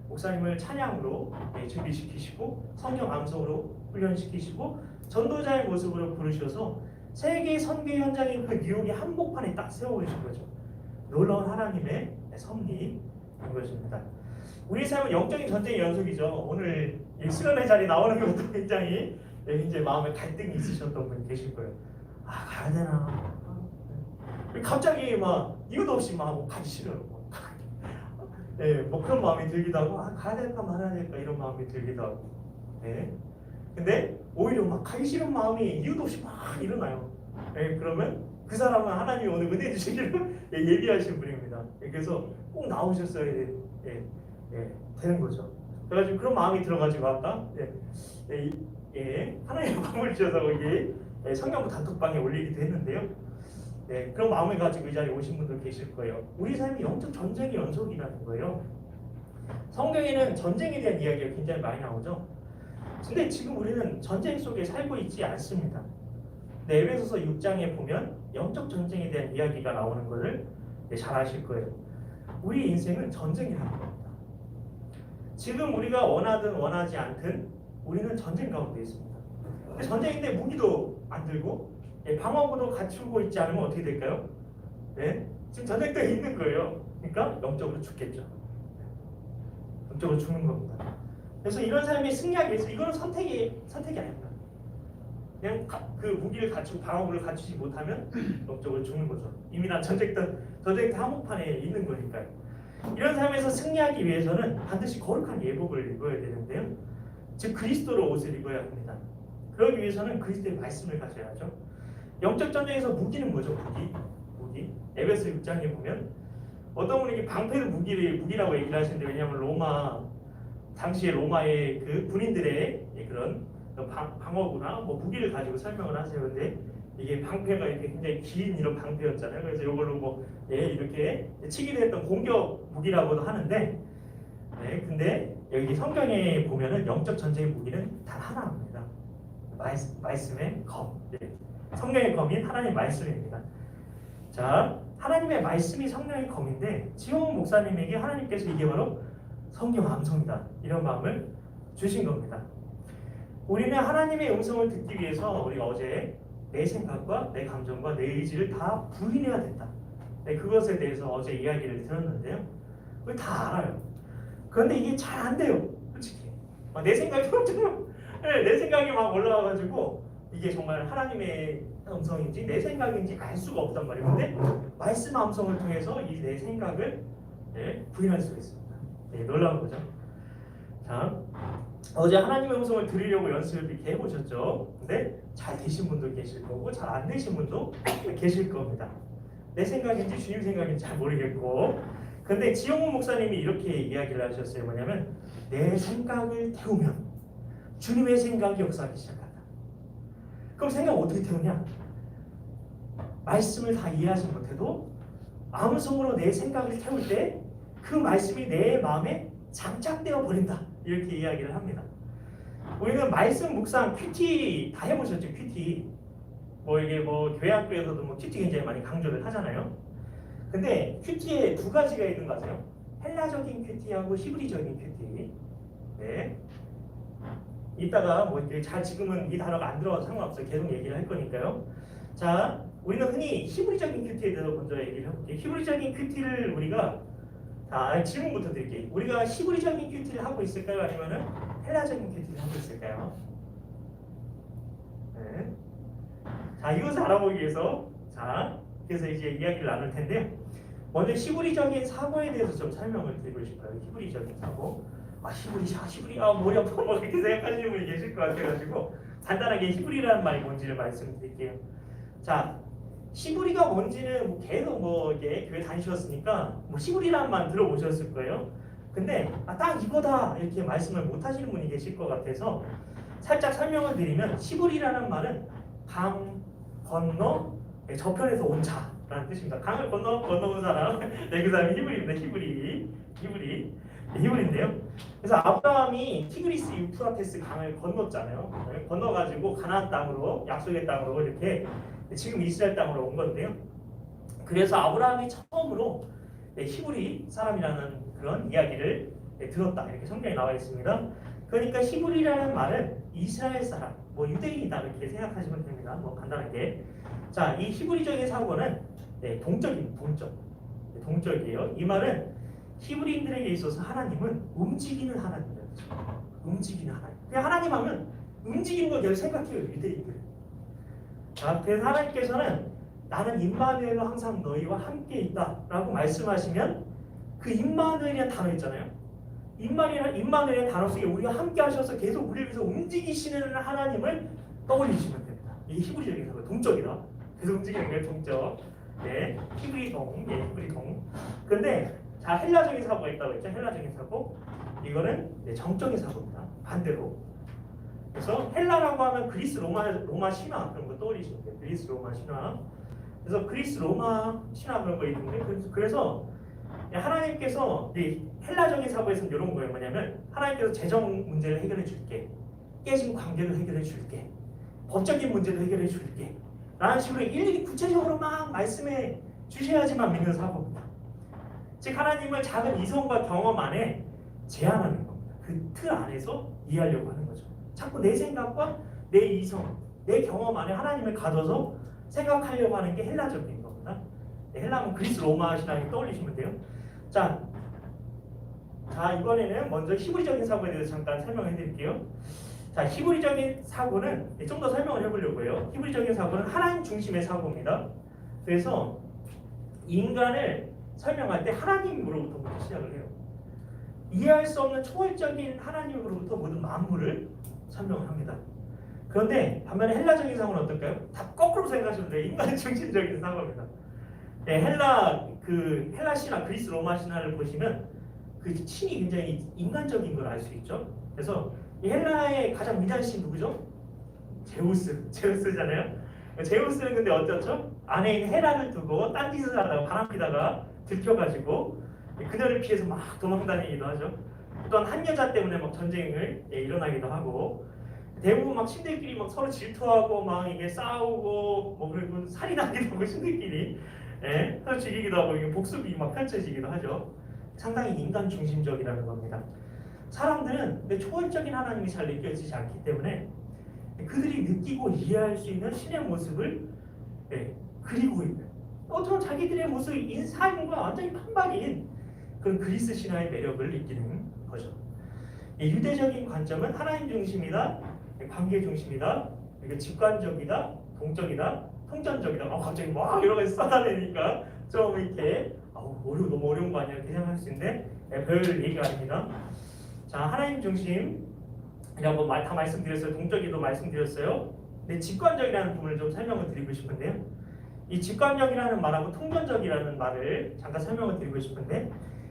목사님을 찬양으로 준비시키시고 성경 암송으로 훈련시키시고 전도자의 모습으로 부르셔서 세계 선교 현장인 그 뉴욕의 한복판에 딱 세워주신 거죠. 놀라운 하나님의 섭리인 것입니다. 우리 삶은 영적인 전쟁의 연속이죠. 오늘 수련회 자리 나오는 것도 굉장히 이제 마음에 갈등이 있으셨던 분 계실 거예요. 가야 되나? 갑자기 막 이유도 없이 막 가기 싫어요. 뭐 그런 마음이 들기도 하고 가야 될까 말아야 될까 이런 마음이 들기도 하고. 근데 오히려 막 가기 싫은 마음이 이유도 없이 막 일어나요. 그러면 그 사람은 하나님이 오늘 은혜 주시기를 예비하신 분입니다. 그래서 꼭 나오셨어야 되는 거죠. 그래가지고 그런 마음이 들어가지고 아까 하나님 마음을 주셔서 여기 성경부 단톡방에 올리기도 했는데요. 그런 마음을 가지고 이 자리에 오신 분들 계실 거예요. 우리 삶이 영적 전쟁의 연속이라는 거예요. 성경에는 전쟁에 대한 이야기가 굉장히 많이 나오죠. 근데 지금 우리는 전쟁 속에 살고 있지 않습니다. 에베소서 6장에 보면 영적 전쟁에 대한 이야기가 나오는 것을 잘 아실 거예요. 우리 인생은 전쟁이라는 겁니다. 지금 우리가 원하든 원하지 않든 우리는 전쟁 가운데 있습니다. 전쟁인데 무기도 안 들고 방어구도 갖추고 있지 않으면 어떻게 될까요? 지금 전쟁터에 있는 거예요. 그러니까 영적으로 죽겠죠. 영적으로 죽는 겁니다. 그래서 이런 삶이 승리하기 위해서 이거는 선택이 아닙니다. 그냥 그 무기를 갖추고 방어구를 갖추지 못하면 영적으로 죽는 거죠. 이미 난 전쟁터 한복판에 있는 거니까요. 이런 삶에서 승리하기 위해서는 반드시 거룩한 예복을 입어야 되는데요. 즉 그리스도로 옷을 입어야 합니다. 그러기 위해서는 그리스도의 말씀을 가져야죠. 영적 전쟁에서 무기는 뭐죠? 무기. 에베소 6장에 보면 어떤 분이 방패도 무기라고 얘기를 하시는데, 왜냐하면 당시에 로마의 그 군인들의 그런 방어구나 뭐 무기를 가지고 설명을 하세요. 근데 이게 방패가 이렇게 굉장히 긴 이런 방패였잖아요. 그래서 이걸로 이렇게 치기도 했던 공격 무기라고도 하는데, 근데 여기 성경에 보면은 영적 전쟁의 무기는 단 하나입니다. 말씀의 검. 성령의 검인 하나님의 말씀입니다. 자, 하나님의 말씀이 성령의 검인데 지용 목사님에게 하나님께서 이게 바로 성령 암송이다, 이런 마음을 주신 겁니다. 우리는 하나님의 음성을 듣기 위해서 우리가 어제 내 생각과 내 감정과 내 의지를 다 부인해야 된다. 그것에 대해서 어제 이야기를 들었는데요. 그걸 다 알아요. 그런데 이게 잘 안 돼요. 솔직히 내 생각이 내 생각이 막 올라와가지고 이게 정말 하나님의 음성인지 내 생각인지 알 수가 없단 말이에요. 근데 말씀 암송을 통해서 이 내 생각을 부인할 수가 있습니다. 놀라운 거죠. 자, 어제 하나님의 음성을 들으려고 연습을 이렇게 해보셨죠. 근데 잘 되신 분도 계실 거고 잘 안 되신 분도 계실 겁니다. 내 생각인지 주님 생각인지 잘 모르겠고. 근데 지용훈 목사님이 이렇게 이야기를 하셨어요. 뭐냐면 내 생각을 태우면 주님의 생각이 역사하기 시작한다. 그럼 생각 어떻게 태우냐? 말씀을 다 이해하지 못해도 마음속으로 내 생각을 태울 때 그 말씀이 내 마음에 장착되어 버린다, 이렇게 이야기를 합니다. 우리는 말씀 묵상 큐티 다 해보셨죠? 큐티 이게 교회 학교에서도 큐티 굉장히 많이 강조를 하잖아요. 근데 큐티에 두 가지가 있는 거 아세요? 헬라적인 큐티하고 히브리적인 큐티. 이따가 지금은 이 단어가 안 들어가도 상관없어요. 계속 얘기를 할 거니까요. 자, 우리는 흔히 히브리적인 큐티에 대해서 먼저 얘기를 해볼게요. 히브리적인 큐티를 우리가 질문부터 드릴게요. 우리가 히브리적인 큐티를 하고 있을까요? 아니면은 헬라적인 큐티를 하고 있을까요? 자, 이것을 알아보기 위해서 그래서 이제 이야기를 나눌 텐데요. 먼저 히브리적인 사고에 대해서 좀 설명을 드리고 싶어요. 히브리적인 사고. 히브리 머리 아파 이렇게 생각하시는 분이 계실 것 같아가지고 간단하게 히브리라는 말이 뭔지를 말씀드릴게요. 자, 히브리가 뭔지는 계속 이게 교회 다니셨으니까 히브리라는 말 들어보셨을 거예요. 근데 딱 이거다 이렇게 말씀을 못 하시는 분이 계실 것 같아서 살짝 설명을 드리면, 히브리라는 말은 강 건너 저편에서 온 자라는 뜻입니다. 강을 건너온 사람, 그 사람이 히브리입니다. 히브리인데요. 그래서 아브라함이 티그리스 유프라테스 강을 건넜잖아요. 건너가지고 가나안 땅으로, 약속의 땅으로 이렇게 지금 이스라엘 땅으로 온 건데요. 그래서 아브라함이 처음으로 히브리 사람이라는 그런 이야기를 들었다, 이렇게 성경에 나와 있습니다. 그러니까 히브리라는 말은 이스라엘 사람, 유대인이다 이렇게 생각하시면 됩니다. 간단하게. 자, 이 히브리적인 사고는 동적이에요. 이 말은 히브리인들에게 있어서 하나님은 움직이는 하나님이에요. 움직이는 하나님. 그냥 하나님 하면 움직이는 걸 계속 생각해요, 유대인들. 자, 그래서 하나님께서는 나는 임마누엘로 항상 너희와 함께 있다라고 말씀하시면 그 임마누엘이라는 단어 있잖아요. 임마누엘의 단어 속에 우리가 함께 하셔서 계속 우리를 위해서 움직이시는 하나님을 떠올리시면 됩니다. 이게 히브리적인 사고, 동적이다. 계속 움직이는 게 동적. 히브리동. 근데 헬라적인 사고가 있다고 했죠. 헬라적인 사고. 이거는 정적인 사고입니다. 반대로. 그래서 헬라라고 하면 그리스 로마 신화 그런 거 떠올리시면 돼요. 그리스 로마 신화. 그래서 그리스 로마 신화 그런 거 있는데 그래서 하나님께서 이 헬라적인 사고에서는 이런 거예요. 뭐냐면 하나님께서 재정 문제를 해결해 줄게, 깨진 관계를 해결해 줄게, 법적인 문제도 해결해 줄게 라는 식으로 일일이 구체적으로 막 말씀해 주셔야지만 믿는 사고입니다. 즉 하나님을 작은 이성과 경험 안에 제한하는 겁니다. 그 틀 안에서 이해하려고 하는 거죠. 자꾸 내 생각과 내 이성, 내 경험 안에 하나님을 가둬서 생각하려고 하는 게 헬라적인 겁니다. 헬라는 그리스 로마 신앙이 떠올리시면 돼요. 자 이번에는 먼저 히브리적인 사고에 대해서 잠깐 설명해 드릴게요. 자, 히브리적인 사고는 좀 더 설명을 해보려고 해요. 히브리적인 사고는 하나님 중심의 사고입니다. 그래서 인간을 설명할 때 하나님으로부터 먼저 시작을 해요. 이해할 수 없는 초월적인 하나님으로부터 모든 만물을 설명을 합니다. 그런데 반면에 헬라적인 사고는 어떨까요? 다 거꾸로 생각하시면 돼요. 인간 중심적인 사고입니다. 헬라 신화, 그리스 로마 신화를 보시면 그 신이 굉장히 인간적인 걸 알 수 있죠. 그래서 이 헬라의 가장 위대한 신 누구죠? 제우스잖아요. 제우스는 근데 어떻죠? 안에 있는 헤라를 두고 딴 짓을 하다가 바람피다가 들켜가지고 그녀를 피해서 막 도망다니기도 하죠. 또한 한 여자 때문에 막 전쟁을 일어나기도 하고 대부분 막 신들끼리 막 서로 질투하고 막 이게 싸우고 뭐 그리고 살인하기도 하고 신들끼리 서로 죽이기도 하고 이게 복수비 막 펼쳐지기도 하죠. 상당히 인간 중심적이라는 겁니다. 사람들은 초월적인 하나님이 잘 느껴지지 않기 때문에 그들이 느끼고 이해할 수 있는 신의 모습을 그리고 있는 어떤 자기들의 모습인 삶과 완전히 반박인 그런 그리스 신화의 매력을 느끼는 거죠. 유대적인 관점은 하나님 중심이다, 관계 중심이다, 직관적이다, 동적이다, 통전적이다. 갑자기 막 여러 가지 쏟아내니까 좀 이렇게 너무 어려운 거 아니야? 이렇게 생각할 수 있는데 별 얘기가 아닙니다. 자, 하나님 중심 한번 다 말씀드렸어요. 동적이도 말씀드렸어요. 근데 직관적이라는 부분을 좀 설명을 드리고 싶은데요. 이 직관적이라는 말하고 통전적이라는 말을 잠깐 설명을 드리고 싶은데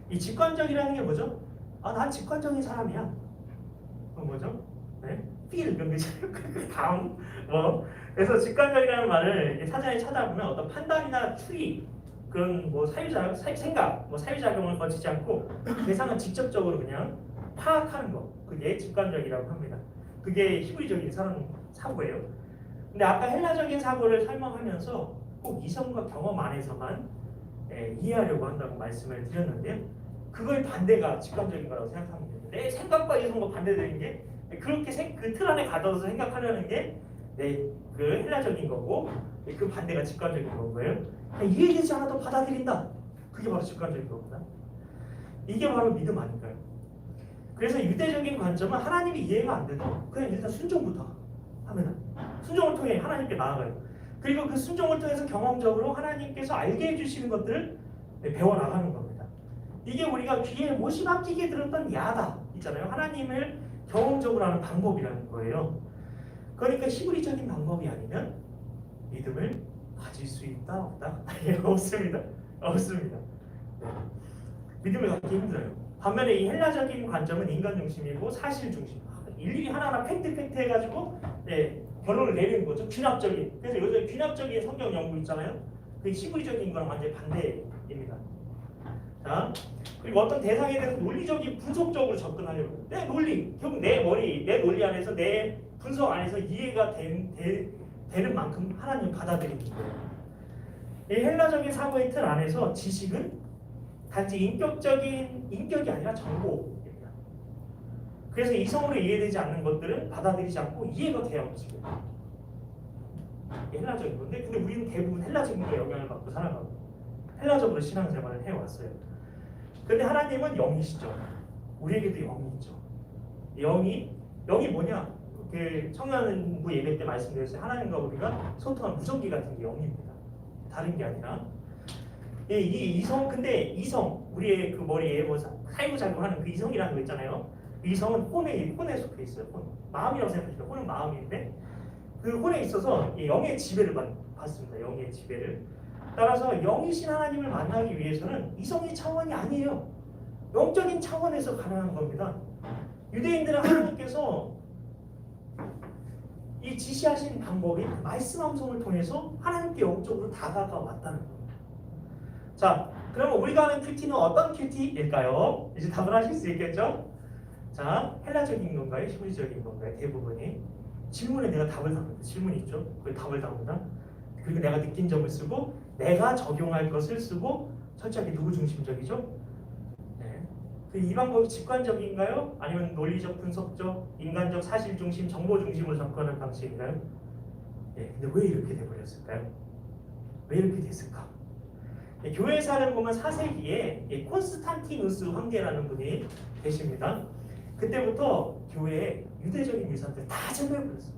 이 직관적이라는 게 뭐죠? 난 직관적인 사람이야. 뭐죠? feel 이런 게 감. 그래서 직관적이라는 말을 사전에 찾아보면 어떤 판단이나 추리 그런 생각, 사유작용을 거치지 않고 대상은 직접적으로 그냥 파악하는 거, 그게 직관적이라고 합니다. 그게 히브리적인 사고예요. 근데 아까 헬라적인 사고를 설명하면서 꼭 이성과 경험 안에서만 이해하려고 한다고 말씀을 드렸는데요. 그거의 반대가 직관적인 거라고 생각하면 됩니다. 내 생각과 이성과 반대되는 게 그렇게 그 틀 안에 가둬서 생각하려는 게 그 헬라적인 거고 그 반대가 직관적인 거고요. 이해되지 않아도 받아들인다. 그게 바로 직관적인 겁니다. 이게 바로 믿음 아닌가요? 그래서 유대적인 관점은 하나님이 이해가 안 돼도 그냥 일단 순종부터 하면 순종을 통해 하나님께 나아가요. 그리고 그 순종을 통해서 경험적으로 하나님께서 알게 해주시는 것들을 배워나가는 겁니다. 이게 우리가 귀에 못이 막히게 들었던 야다 있잖아요. 하나님을 경험적으로 하는 방법이라는 거예요. 그러니까 히브리적인 방법이 아니면 믿음을 가질 수 있다 없다? 없습니다. 없습니다. 믿음을 갖기 힘들어요. 반면에 이 헬라적인 관점은 인간 중심이고 사실 중심. 일일이 하나하나 팩트 해가지고 결론을 내리는 거죠. 귀납적인. 그래서 요새 귀납적인 성경 연구 있잖아요. 그 히브리적인 거랑 완전히 반대입니다. 자, 그리고 어떤 대상에 대해서 논리적인 분석적으로 접근하려고 내 논리, 결국 내 논리 안에서 내 분석 안에서 이해가 되는 만큼 하나님 받아들이는 거예요. 이 헬라적인 사고의 틀 안에서 지식은 단지 인격이 아니라 정보입니다. 그래서 이성으로 이해되지 않는 것들은 받아들이지 않고 이해가 돼야 움직여요. 헬라적인 건데 근데 우리는 대부분 헬라적인 거에 영향을 받고 살아가고 헬라적으로 신앙생활을 해왔어요. 그런데 하나님은 영이시죠. 우리에게도 영이 있죠. 영이 뭐냐? 그 청년부 예배 때 말씀드렸어요. 하나님과 우리가 소통한 무전기 같은 게 영입니다. 다른 게 아니라 이 이성, 근데 이성, 우리의 그 머리에 사유작용하는 그 이성이라는 거 있잖아요. 이성은 혼에 속해 있어요. 혼. 마음이라고 생각하시죠. 혼은 마음인데 그 혼에 있어서 영의 지배를 받습니다. 영의 지배를. 따라서 영이신 하나님을 만나기 위해서는 이성의 차원이 아니에요. 영적인 차원에서 가능한 겁니다. 유대인들은 하나님께서 이 지시하신 방법이 말씀 함성을 통해서 하나님께 영적으로 다가가 왔다는 거예요. 자, 그러면 우리가 하는 큐티는 어떤 큐티일까요? 이제 답을 하실 수 있겠죠? 자, 헬라적인 건가요? 히브리적인 건가요? 대부분이 질문에 내가 답을 답합니다. 질문이 있죠? 그 답을 답합니다. 그리고 내가 느낀 점을 쓰고 내가 적용할 것을 쓰고 철저하게 누구 중심적이죠? 네. 이 방법이 직관적인가요? 아니면 논리적, 분석적, 인간적, 사실 중심, 정보 중심으로 접근하는 방식인가요? 네. 근데 왜 이렇게 돼버렸을까요? 왜 이렇게 됐을까? 네, 교회사를 보면 4세기에 콘스탄티누스 황제라는 분이 계십니다. 그때부터 교회에 유대적인 유산들 다 제거해버렸어요.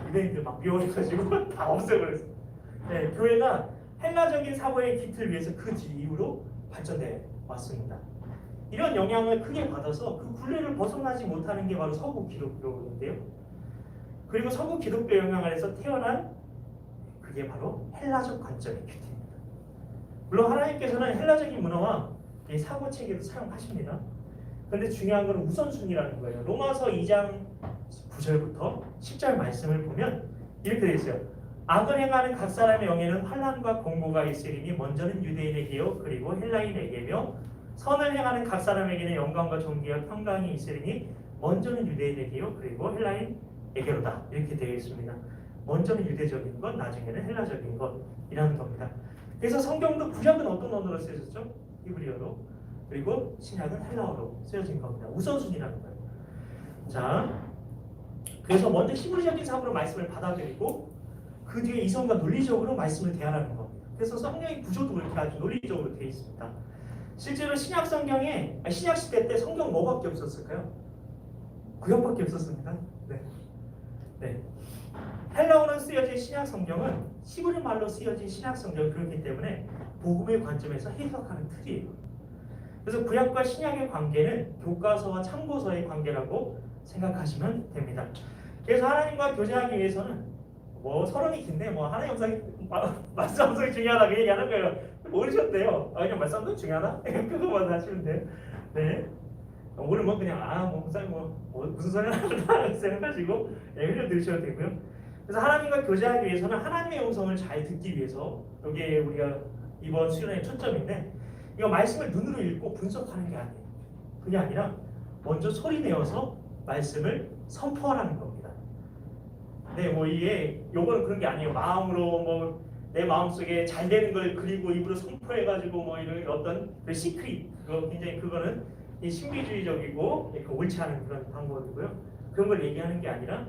유대인들 막 미워해가지고 다 없애버렸어요. 네, 교회가 헬라적인 사고의 기틀 위해서 그 이후로 발전해 왔습니다. 이런 영향을 크게 받아서 그 굴레를 벗어나지 못하는 게 바로 서구 기독교인데요. 그리고 서구 기독교 영향 아래서 태어난 그게 바로 헬라적 관점의 큐티입니다. 물론 하나님께서는 헬라적인 문화와 이 사고 체계도 사용하십니다. 그런데 중요한 건 우선순위라는 거예요. 로마서 2장 9절부터 10절 말씀을 보면 이렇게 되어 있어요. 악을 행하는 각 사람의 영에는 환난과 공고가 있으리니 먼저는 유대인에게요 그리고 헬라인에게며 선을 행하는 각 사람에게는 영광과 존귀와 평강이 있으리니 먼저는 유대인에게요 그리고 헬라인에게로다. 이렇게 되어 있습니다. 먼저는 유대적인 것, 나중에는 헬라적인 것이라는 겁니다. 그래서 성경도 구약은 어떤 언어로 쓰여졌죠? 히브리어로. 그리고 신약은 헬라어로 쓰여진 겁니다. 우선순위라는 거예요. 자, 그래서 먼저 히브리적인 사고로 말씀을 받아들이고 그 뒤에 이성과 논리적으로 말씀을 대하라는 겁니다. 그래서 성경의 구조도 그렇게 아주 논리적으로 되어 있습니다. 실제로 신약 성경에 신약 시대 때 성경 뭐밖에 없었을까요? 구약밖에 없었습니다. 네. 헬라어로 쓰여진 신약 성경은 히브리 말로 쓰여진 신약 성경이 그렇기 때문에 복음의 관점에서 해석하는 틀이에요. 그래서 구약과 신약의 관계는 교과서와 참고서의 관계라고 생각하시면 됩니다. 그래서 하나님과 교제하기 위해서는 서론이 긴데 하나님 영상이 말씀 함성이 중요하다 그 얘기하는 거예요. 모르셨대요. 그냥 말씀 함성이 중요하다? 그거만 하시면 돼요. 네. 오늘 그냥 목사님 무슨 소리 하나 생각하시고 흘려 들으셔도 되고요. 그래서 하나님과 교제하기 위해서는 하나님의 음성을 잘 듣기 위해서 이게 우리가 이번 수련의 초점인데 이거 말씀을 눈으로 읽고 분석하는 게 아니에요. 그게 아니라 먼저 소리 내어서 말씀을 선포하라는 겁니다. 네, 이게 요거는 그런 게 아니에요. 마음으로 내 마음속에 잘 되는 걸 그리고 입으로 선포해가지고 이런 어떤 그 시크릿 굉장히 그거는 이 신비주의적이고 옳지 않은 그런 방법이고요. 그런 걸 얘기하는 게 아니라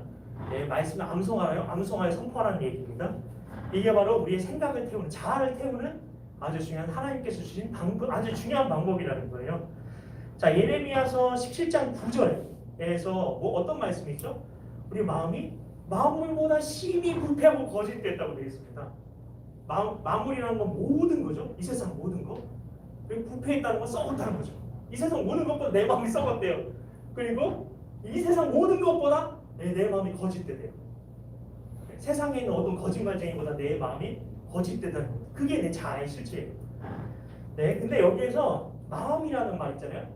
말씀을 암송하여 선포하라는 얘기입니다. 이게 바로 우리의 생각을 태우는 자아를 태우는 아주 중요한 하나님께서 주신 아주 중요한 방법이라는 거예요. 자, 예레미야서 17장 9절에서 어떤 말씀이 있죠? 우리 마음이 만물보다 심히 부패하고 거짓됐다고 되어 있습니다. 만물이라는 건 모든 거죠. 이 세상 모든 거. 그리고 부패했다는 건 썩었다는 거죠. 이 세상 모든 것보다 내 마음이 썩었대요. 그리고 이 세상 모든 것보다 내 마음이 거짓되대요. 세상에 있는 어떤 거짓말쟁이보다 내 마음이 거짓되다는 겁니다. 그게 내 자아의 실체예요. 네, 근데 여기에서 마음이라는 말 있잖아요.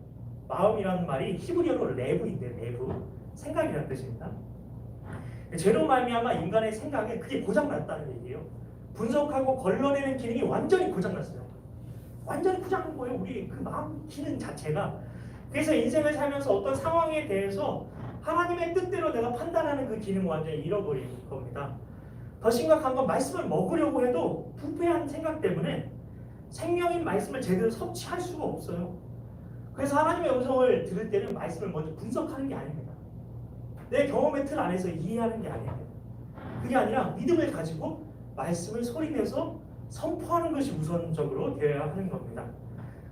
마음이라는 말이 히브리어로 레브인데 레브, 생각이라는 뜻입니다. 죄로 말미암아 인간의 생각에 그게 고장났다는 얘기예요. 분석하고 걸러내는 기능이 완전히 고장났어요. 완전히 고장난 거예요. 우리 그 마음 기능 자체가. 그래서 인생을 살면서 어떤 상황에 대해서 하나님의 뜻대로 내가 판단하는 그 기능을 완전히 잃어버린 겁니다. 더 심각한 건 말씀을 먹으려고 해도 부패한 생각 때문에 생명인 말씀을 제대로 섭취할 수가 없어요. 그래서 하나님의 음성을 들을 때는 말씀을 먼저 분석하는 게 아닙니다. 내 경험의 틀 안에서 이해하는 게 아닙니다. 그게 아니라 믿음을 가지고 말씀을 소리내서 선포하는 것이 우선적으로 되어야 하는 겁니다.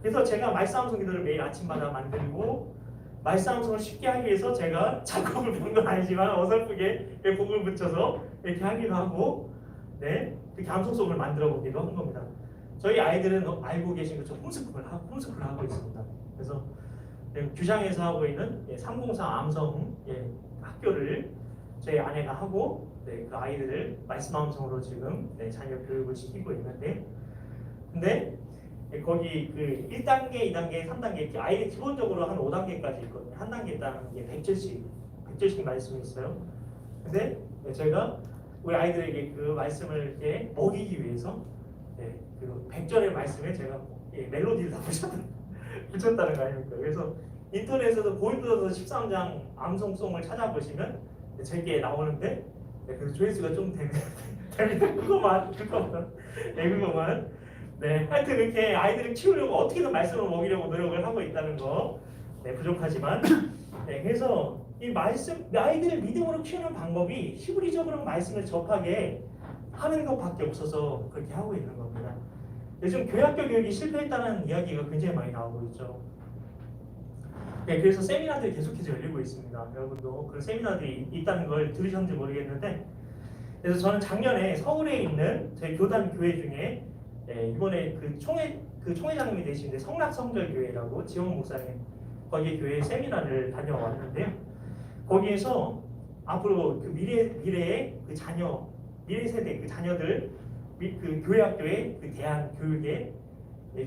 그래서 제가 말씀함성 기도를 매일 아침마다 만들고 말씀함성을 쉽게 하기 위해서 제가 작곡을 본 건 아니지만 어설프게 곡을 붙여서 이렇게 하기도 하고 이렇게 암송송을 만들어 보기도 한 겁니다. 저희 아이들은 알고 계신 것처럼 홈스쿨을 하고 있습니다. 그래서 규장에서 하고 있는 304 암성 학교를 저희 아내가 하고 그 아이들을 말씀 암성으로 지금 자녀 교육을 시키고 있는데 근데 거기 그 1단계, 2단계, 3단계 이렇게 아이들 기본적으로 한 5단계까지 있거든요. 한 단계당 100절씩 말씀이 있어요. 근데 제가 우리 아이들에게 그 말씀을 이렇게 먹이기 위해서 그 100절의 말씀에 제가 멜로디를 다 붙였다는 거 아닙니까? 그래서 인터넷에서 고인도서 13장 암송송을 찾아보시면 제게 나오는데 그 조회수가 좀 됩니다. 그거만. 네, 하여튼 이렇게 아이들을 키우려고 어떻게든 말씀을 먹이려고 노력을 하고 있다는 거 부족하지만 그래서 이 말씀 아이들을 믿음으로 키우는 방법이 히브리적으로 말씀을 접하게 하는 것밖에 없어서 그렇게 하고 있는 겁니다. 요즘 교회학교 교육이 실패했다는 이야기가 굉장히 많이 나오고 있죠. 그래서 세미나들이 계속해서 열리고 있습니다. 여러분도 그런 세미나들이 있다는 걸 들으셨는지 모르겠는데, 그래서 저는 작년에 서울에 있는 저희 교단 교회 중에 이번에 그 총회장님이 되시는데 성락성결교회라고 지원 목사님 거기 교회 세미나를 다녀왔는데요. 거기에서 앞으로 그 미래의 그 자녀 미래 세대 그 자녀들 그 교회학교의 그 대한 교육에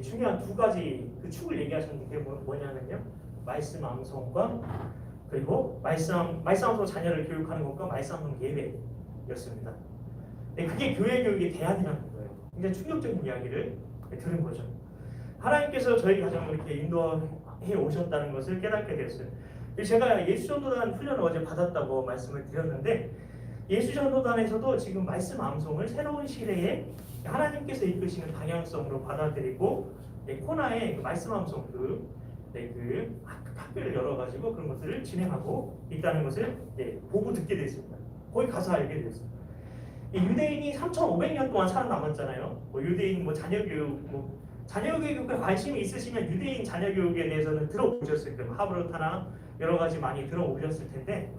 중요한 두 가지 그 축을 얘기하셨는데 그게 뭐냐면요. 말씀 암송과 그리고 말씀 암송 자녀를 교육하는 것과 말씀 암송 예배였습니다. 그게 교회 교육의 대안이라는 거예요. 굉장히 충격적인 이야기를 들은 거죠. 하나님께서 저희 가정을 이렇게 인도해 오셨다는 것을 깨닫게 됐어요. 제가 예수전도단 훈련을 어제 받았다고 말씀을 드렸는데 예수전도단에서도 지금 말씀 암송을 새로운 시대에 하나님께서 이끄시는 방향성으로 받아들이고 코나에 말씀 암송 그 학교를 열어가지고 그런 것들을 진행하고 있다는 것을 보고 듣게 됐습니다. 거기 가서 알게 됐어요. 유대인이 3,500년 동안 살아남았잖아요. 유대인 자녀 교육에 관심이 있으시면 유대인 자녀 교육에 대해서는 들어보셨을 거예요. 하브르타나 여러 가지 많이 들어보셨을 텐데,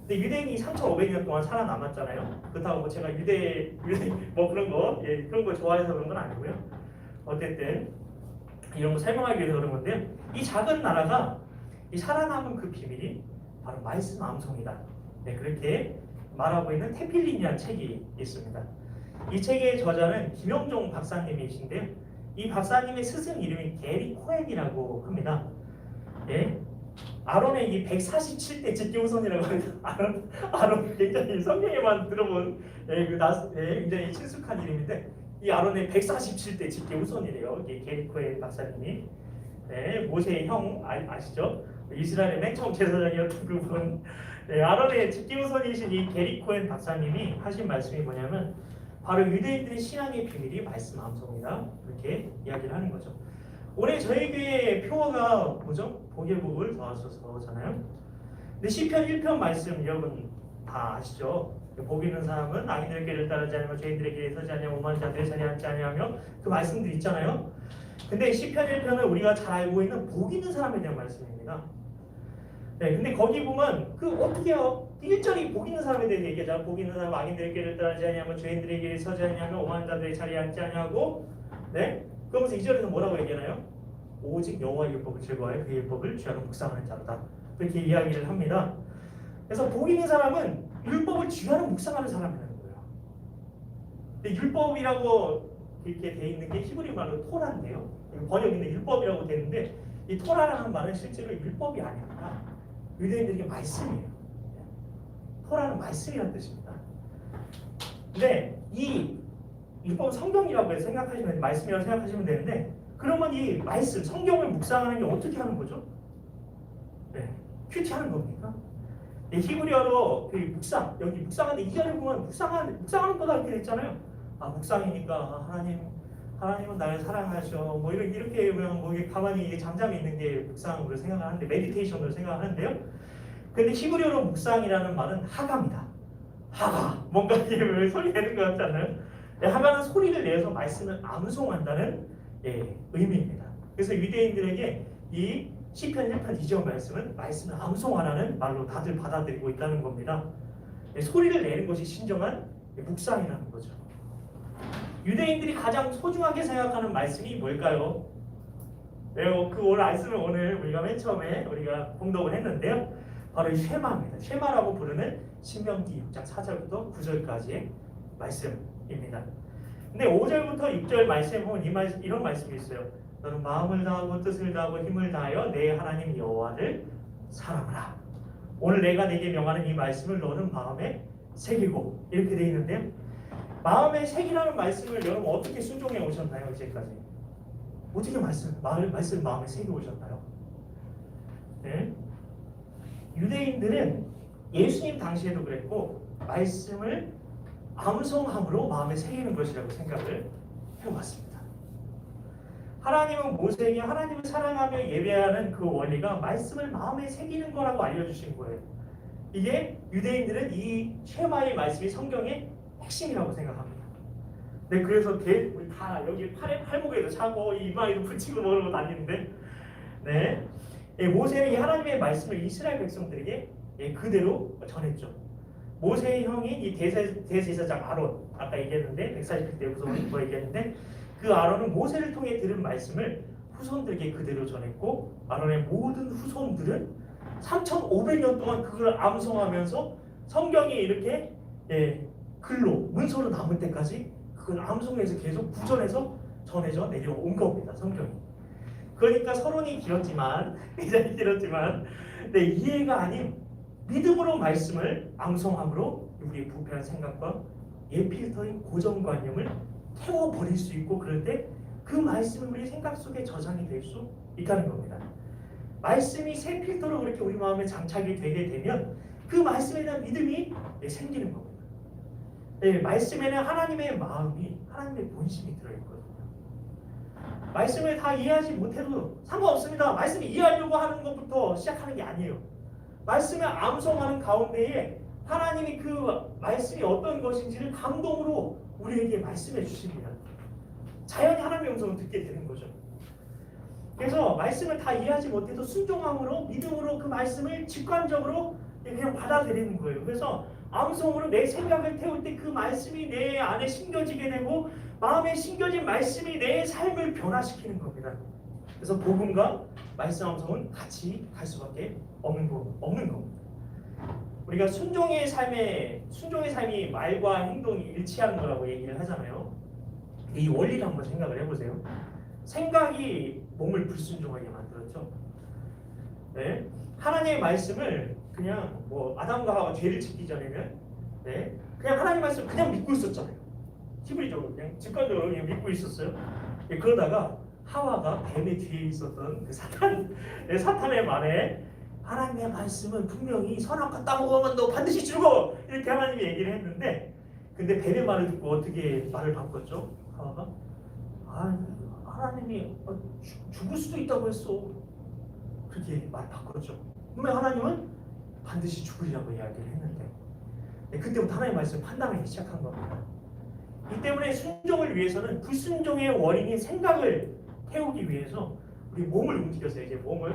근데 유대인이 3,500년 동안 살아남았잖아요. 그렇다고 제가 유대 그런 거 좋아해서 그런 건 아니고요. 어쨌든 이런 거 설명하기 위해서 그런 건데요. 이 작은 나라가 이 살아남은 그 비밀이 바로 말씀 암송이다. 그렇게 말하고 있는 테필린이라는 책이 있습니다. 이 책의 저자는 김영종 박사님이신데요. 이 박사님의 스승 이름이 게리 코엔이라고 합니다. 아론의 이 147대 직계우선이라고 합니다. 아론 굉장히 성경에만 들어본 굉장히 친숙한 이름인데 이 아론의 147대 직계우선이래요. 게리 코엔 박사님이 모세의 형 아시죠? 이스라엘의 맨 처음 제사장이었던 그분 아론의 직계우선이신 이 게리 코엔 박사님이 하신 말씀이 뭐냐면 바로 유대인들의 신앙의 비밀이 말씀 암송이다 그렇게 이야기를 하는 거죠. 올해 저희 교회의 표어가 뭐죠? 복의 복을 더하소서잖아요. 근데 시편 1편 말씀 여러분 다 아시죠? 복 있는 사람은 악인들의 길을 따르지 않으며 죄인들의 길에 서지 아니하며 오만한 자들의 자리에 앉지 아니하며 그 말씀도 있잖아요. 근데 시편 1편은 우리가 잘 알고 있는 복 있는 사람에 대한 말씀입니다. 근데 거기 보면 그 어떻게 해요? 1절이 복 있는 사람에 대해 얘기하잖아. 복 있는 사람 악인들의 길을 따르지 아니하며 죄인들의 길에 서지 아니하며 오만한 자들의 자리에 앉지 아니하고 그러면서 2절에서 뭐라고 얘기하나요? 오직 여호와의 율법을 즐거워하여 그의 율법을 취하고 묵상하는 자로다. 그렇게 이야기를 합니다. 그래서 복 있는 사람은 율법을 취하는 묵상하는 사람이라는 거예요. 근데 율법이라고 이렇게 돼 있는 게 히브리 말로 토라인데요. 번역인데 율법이라고 돼 있는데 이 토라라는 말은 실제로 율법이 아닙니다. 유대인들에게 말씀이에요. 토라는 말씀이라는 뜻입니다. 근데 이 율법은 성경이라고 생각하시면 말씀이라고 생각하시면 되는데 그러면 이 말씀 성경을 묵상하는 게 어떻게 하는 거죠? 큐티하는 겁니까? 히브리어로 그 묵상 여기 묵상하는데 이 자리에 보면 묵상하는 거다 이렇게 됐잖아요. 묵상이니까 하나님은 나를 사랑하셔 이렇게 그냥 이게 가만히 잠잠히 있는 게 묵상으로 생각하는데 메디테이션으로 생각하는데요. 근데 히브리어로 묵상이라는 말은 하가입니다. 하가 뭔가 이게 소리 내는 것 같지 않나요? 하가는 소리를 내서 말씀을 암송한다는 의미입니다. 그래서 유대인들에게 이 시편 1편 2절 말씀을 암송하라는 말로 다들 받아들이고 있다는 겁니다. 소리를 내는 것이 진정한 묵상이라는 거죠. 유대인들이 가장 소중하게 생각하는 말씀이 뭘까요? 그 오늘 말씀을 오늘 우리가 맨 처음에 우리가 공독을 했는데요. 바로 쉐마입니다. 쉐마라고 부르는 신명기 6장 4절부터 9절까지의 말씀입니다. 근데 5절부터 6절 말씀에 보면 이런 말씀이 있어요. 너는 마음을 다하고 뜻을 다하고 힘을 다하여 내 하나님 여호와를 사랑하라. 오늘 내가 내게 명하는 이 말씀을 너는 마음에 새기고, 이렇게 되어 있는데요. 마음에 새기라는 말씀을 여러분 어떻게 순종해 오셨나요? 이제까지 어떻게 말씀 마음에 새겨 오셨나요? 네? 유대인들은 예수님 당시에도 그랬고 말씀을 암송함으로 마음에 새기는 것이라고 생각을 해왔습니다. 하나님은 모세에게 하나님을 사랑하며 예배하는 그 원리가 말씀을 마음에 새기는 거라고 알려주신 거예요. 이게 유대인들은 이 쉐마의 말씀이 성경의 핵심이라고 생각합니다. 네, 그래서 우리 다 여기 팔목에도 차고 이마에도 붙이고 뭐 이러고 다니는데, 네, 모세는 이 하나님의 말씀을 이스라엘 백성들에게 그대로 전했죠. 모세의 형인 이 대제사장 아론, 아까 얘기했는데 140대 후손 얘기했는데, 그 아론은 모세를 통해 들은 말씀을 후손들에게 그대로 전했고, 아론의 모든 후손들은 3,500년 동안 그걸 암송하면서 성경이 이렇게 글로 문서로 남을 때까지 그걸 암송해서 계속 구전해서 전해져 내려온 겁니다. 성경이. 그러니까 서론이 길었지만 굉장히 길었지만 이해가 아닌 믿음으로 말씀을 암송함으로 우리의 부패한 생각과 예필터인 고정관념을 태워버릴 수 있고, 그럴 때 그 말씀이 우리 생각 속에 저장이 될 수 있다는 겁니다. 말씀이 새 필터로 그렇게 우리 마음에 장착이 되게 되면 그 말씀에 대한 믿음이 생기는 겁니다. 말씀에는 하나님의 마음이, 하나님의 본심이 들어있거든요. 말씀을 다 이해하지 못해도 상관없습니다. 말씀을 이해하려고 하는 것부터 시작하는 게 아니에요. 말씀을 암송하는 가운데에 하나님이 그 말씀이 어떤 것인지를 감동으로 우리에게 말씀해 주십니다. 자연히 하나님의 음성을 듣게 되는 거죠. 그래서 말씀을 다 이해하지 못해도 순종함으로, 믿음으로 그 말씀을 직관적으로 그냥 받아들이는 거예요. 그래서 암송으로 내 생각을 태울 때 그 말씀이 내 안에 심겨지게 되고, 마음에 심겨진 말씀이 내 삶을 변화시키는 겁니다. 그래서 복음과 말씀 암송은 같이 갈 수밖에 없는 겁니다. 우리가 순종의 삶이 말과 행동이 일치하는 거라고 얘기를 하잖아요. 이 원리를 한번 생각을 해보세요. 생각이 몸을 불순종하게 만들었죠. 네? 하나님의 말씀을 그냥 아담과 하와가 죄를 짓기 전에는 그냥 하나님의 말씀을 그냥 믿고 있었잖아요. 히브리적으로 그냥 직관적으로 그냥 믿고 있었어요. 그러다가 하와가 뱀의 뒤에 있었던 그 사탄의 말에 하나님의 말씀은 분명히 선악과 따먹으면 너 반드시 죽어, 이렇게 하나님이 얘기를 했는데, 근데 뱀의 말을 듣고 어떻게 말을 바꿨죠? 하와가 하나님이 죽을 수도 있다고 했어, 그렇게 말 바꿨죠. 분명 하나님은 반드시 죽으리라고 이야기를 했는데, 그때부터 하나님의 말씀을 판단하기 시작한 겁니다. 이 때문에 순종을 위해서는 불순종의 원인인 생각을 태우기 위해서 우리 몸을 움직여서 이제 몸을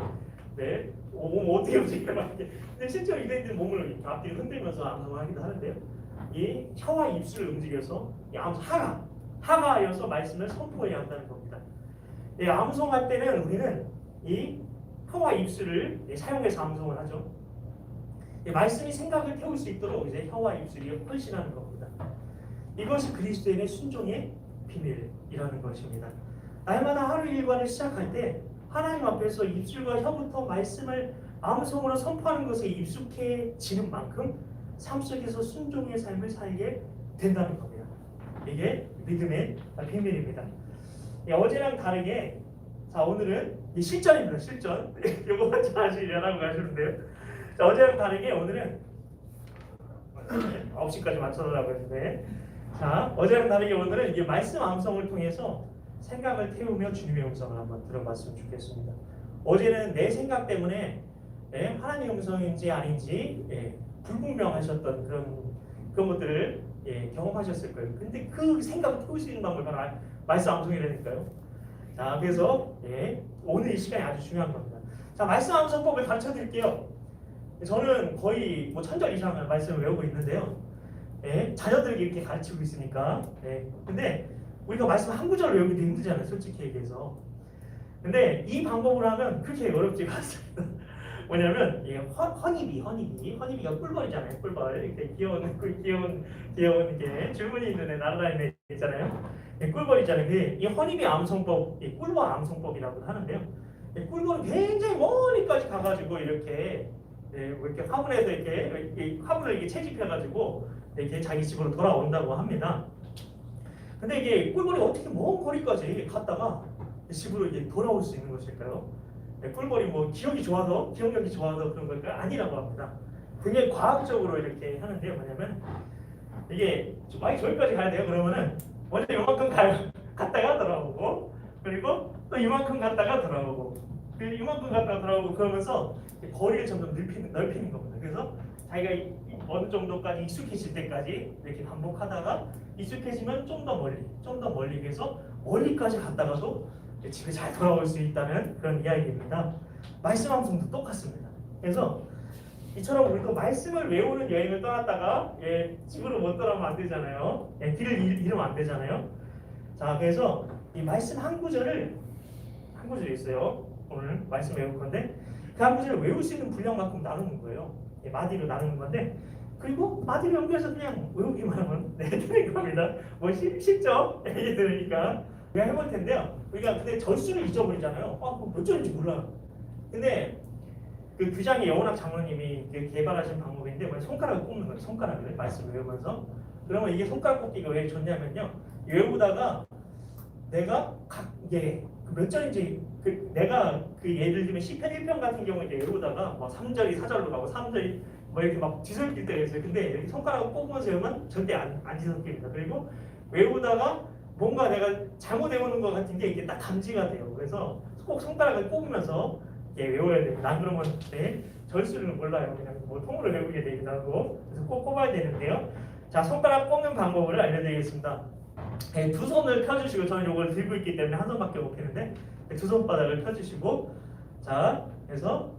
몸 어떻게 움직여요? 근데 실제로 유대인들은 몸을 앞뒤로 흔들면서 암송을 하기도 하는데요. 이 혀와 입술을 움직여서 하가여서 말씀을 선포해야 한다는 겁니다. 암송할 때는 우리는 이 혀와 입술을 사용해서 암송을 하죠. 말씀이 생각을 태울 수 있도록 이제 혀와 입술이 헌신하는 겁니다. 이것이 그리스도인의 순종의 비밀이라는 것입니다. 날마다 하루 일과를 시작할 때 하나님 앞에서 입술과 혀부터 말씀을 암송으로 선포하는 것에 익숙해지는 만큼 삶 속에서 순종의 삶을 살게 된다는 겁니다. 이게 믿음의 비밀입니다. 어제랑 다르게, 자, 오늘은 실전입니다. 실전. 이거 잘 아시려고 하시는데요. 자, 어제랑 다르게 오늘은 9시까지 맞춰달라고 했는데, 자, 어제랑 다르게 오늘은 이게 말씀 암송을 통해서 생각을 태우며 주님의 음성을 한번 들어봤으면 좋겠습니다. 어제는 내 생각 때문에 하나님의 음성인지 아닌지 불분명하셨던 그런 것들을 경험하셨을 거예요. 근데 그 생각을 태울 수 있는 방법이 바로 말씀 암송이라니까요. 자, 그래서 오늘 이 시간이 아주 중요한 겁니다. 자, 말씀 암송법을 가르쳐 드릴게요. 저는 거의 1000절 이상의 말씀을 외우고 있는데요. 자녀들에게 이렇게 가르치고 있으니까. 근데 우리가 말씀 한 구절 외우기도 힘들잖아요, 솔직히 얘기해서. 근데 이 방법으로 하면 그렇게 어렵지가 않습니다. 뭐냐면 이 허니비가 꿀벌이잖아요. 꿀벌 이렇게 귀여운 이게 줄무늬 있는 애 날아다니는 애 있잖아요. 꿀벌이잖아요. 이 허니비 암송법, 이 꿀벌 암송법이라고 하는데요. 이 꿀벌은 굉장히 멀리까지 가가지고 이렇게 뭐 이렇게 화분에서 이렇게 화분을 이렇게 채집해가지고 이렇게 자기 집으로 돌아온다고 합니다. 근데 이게 꿀벌이 어떻게 먼 거리까지 갔다가 집으로 이제 돌아올 수 있는 것일까요? 꿀벌이 뭐 기억력이 좋아서 그런 걸까요? 아니라고 합니다. 굉장히 과학적으로 이렇게 하는데요. 뭐냐면 이게 많이 저기까지 가야 돼요. 그러면은 먼저 이만큼 갔다가 돌아오고, 그리고 또 이만큼 갔다가 돌아오고, 이만큼 갔다가 돌아오고, 그러면서 거리를 점점 넓히는 겁니다. 그래서 자기가 어느 정도까지 익숙해질 때까지 이렇게 반복하다가 익숙해지면 좀 더 멀리 해서 멀리까지 갔다가도 집에 잘 돌아올 수 있다는 그런 이야기입니다. 말씀 함성도 똑같습니다. 그래서 이처럼 우리도 말씀을 외우는 여행을 떠났다가 집으로 못 돌아오면 안 되잖아요. 길을 잃으면 안 되잖아요. 자, 그래서 이 말씀 한 구절이 있어요. 오늘 말씀 외울 건데 그 한 구절을 외울 수 있는 분량만큼 나누는 거예요. 마디로 나누는 건데, 그리고 마디로 연결해서 그냥 외우기만 하면 되는 겁니다. 뭐 쉽죠? 얘기 들으니까 우리가 해볼 텐데요. 우리가 근데 절수를 잊어버리잖아요. 몇 절인지 몰라요. 근데 그 규장의 여운학 장로님이 개발하신 방법인데 손가락을 꼽는 거예요. 손가락을 말씀을 외우면서. 그러면 이게 손가락 꼽기가 왜 좋냐면요. 외우다가 내가 몇 절인지 내가 예를 들면 시편 1편 같은 경우에 이제 외우다가 막 3절이 4절로 가고 3절이 뭐 이렇게 막 뒤섞일 때가 있어요. 근데 이렇게 손가락을 꼽으면서 외우면 절대 안 뒤섞입니다. 그리고 외우다가 뭔가 내가 잘못 외우는 것 같은 게 이게 딱 감지가 돼요. 그래서 꼭 손가락을 꼽으면서 외워야 돼요. 난 그러면 절수를 몰라요. 그냥 뭐 통으로 외우게 되기도 하고. 그래서 꼭 꼽아야 되는데요. 자, 손가락 꼽는 방법을 알려드리겠습니다. 두 손을 펴주시고, 저는 이걸 들고 있기 때문에 한 손밖에 못 펴는데 두 손바닥을 펴주시고, 자, 그래서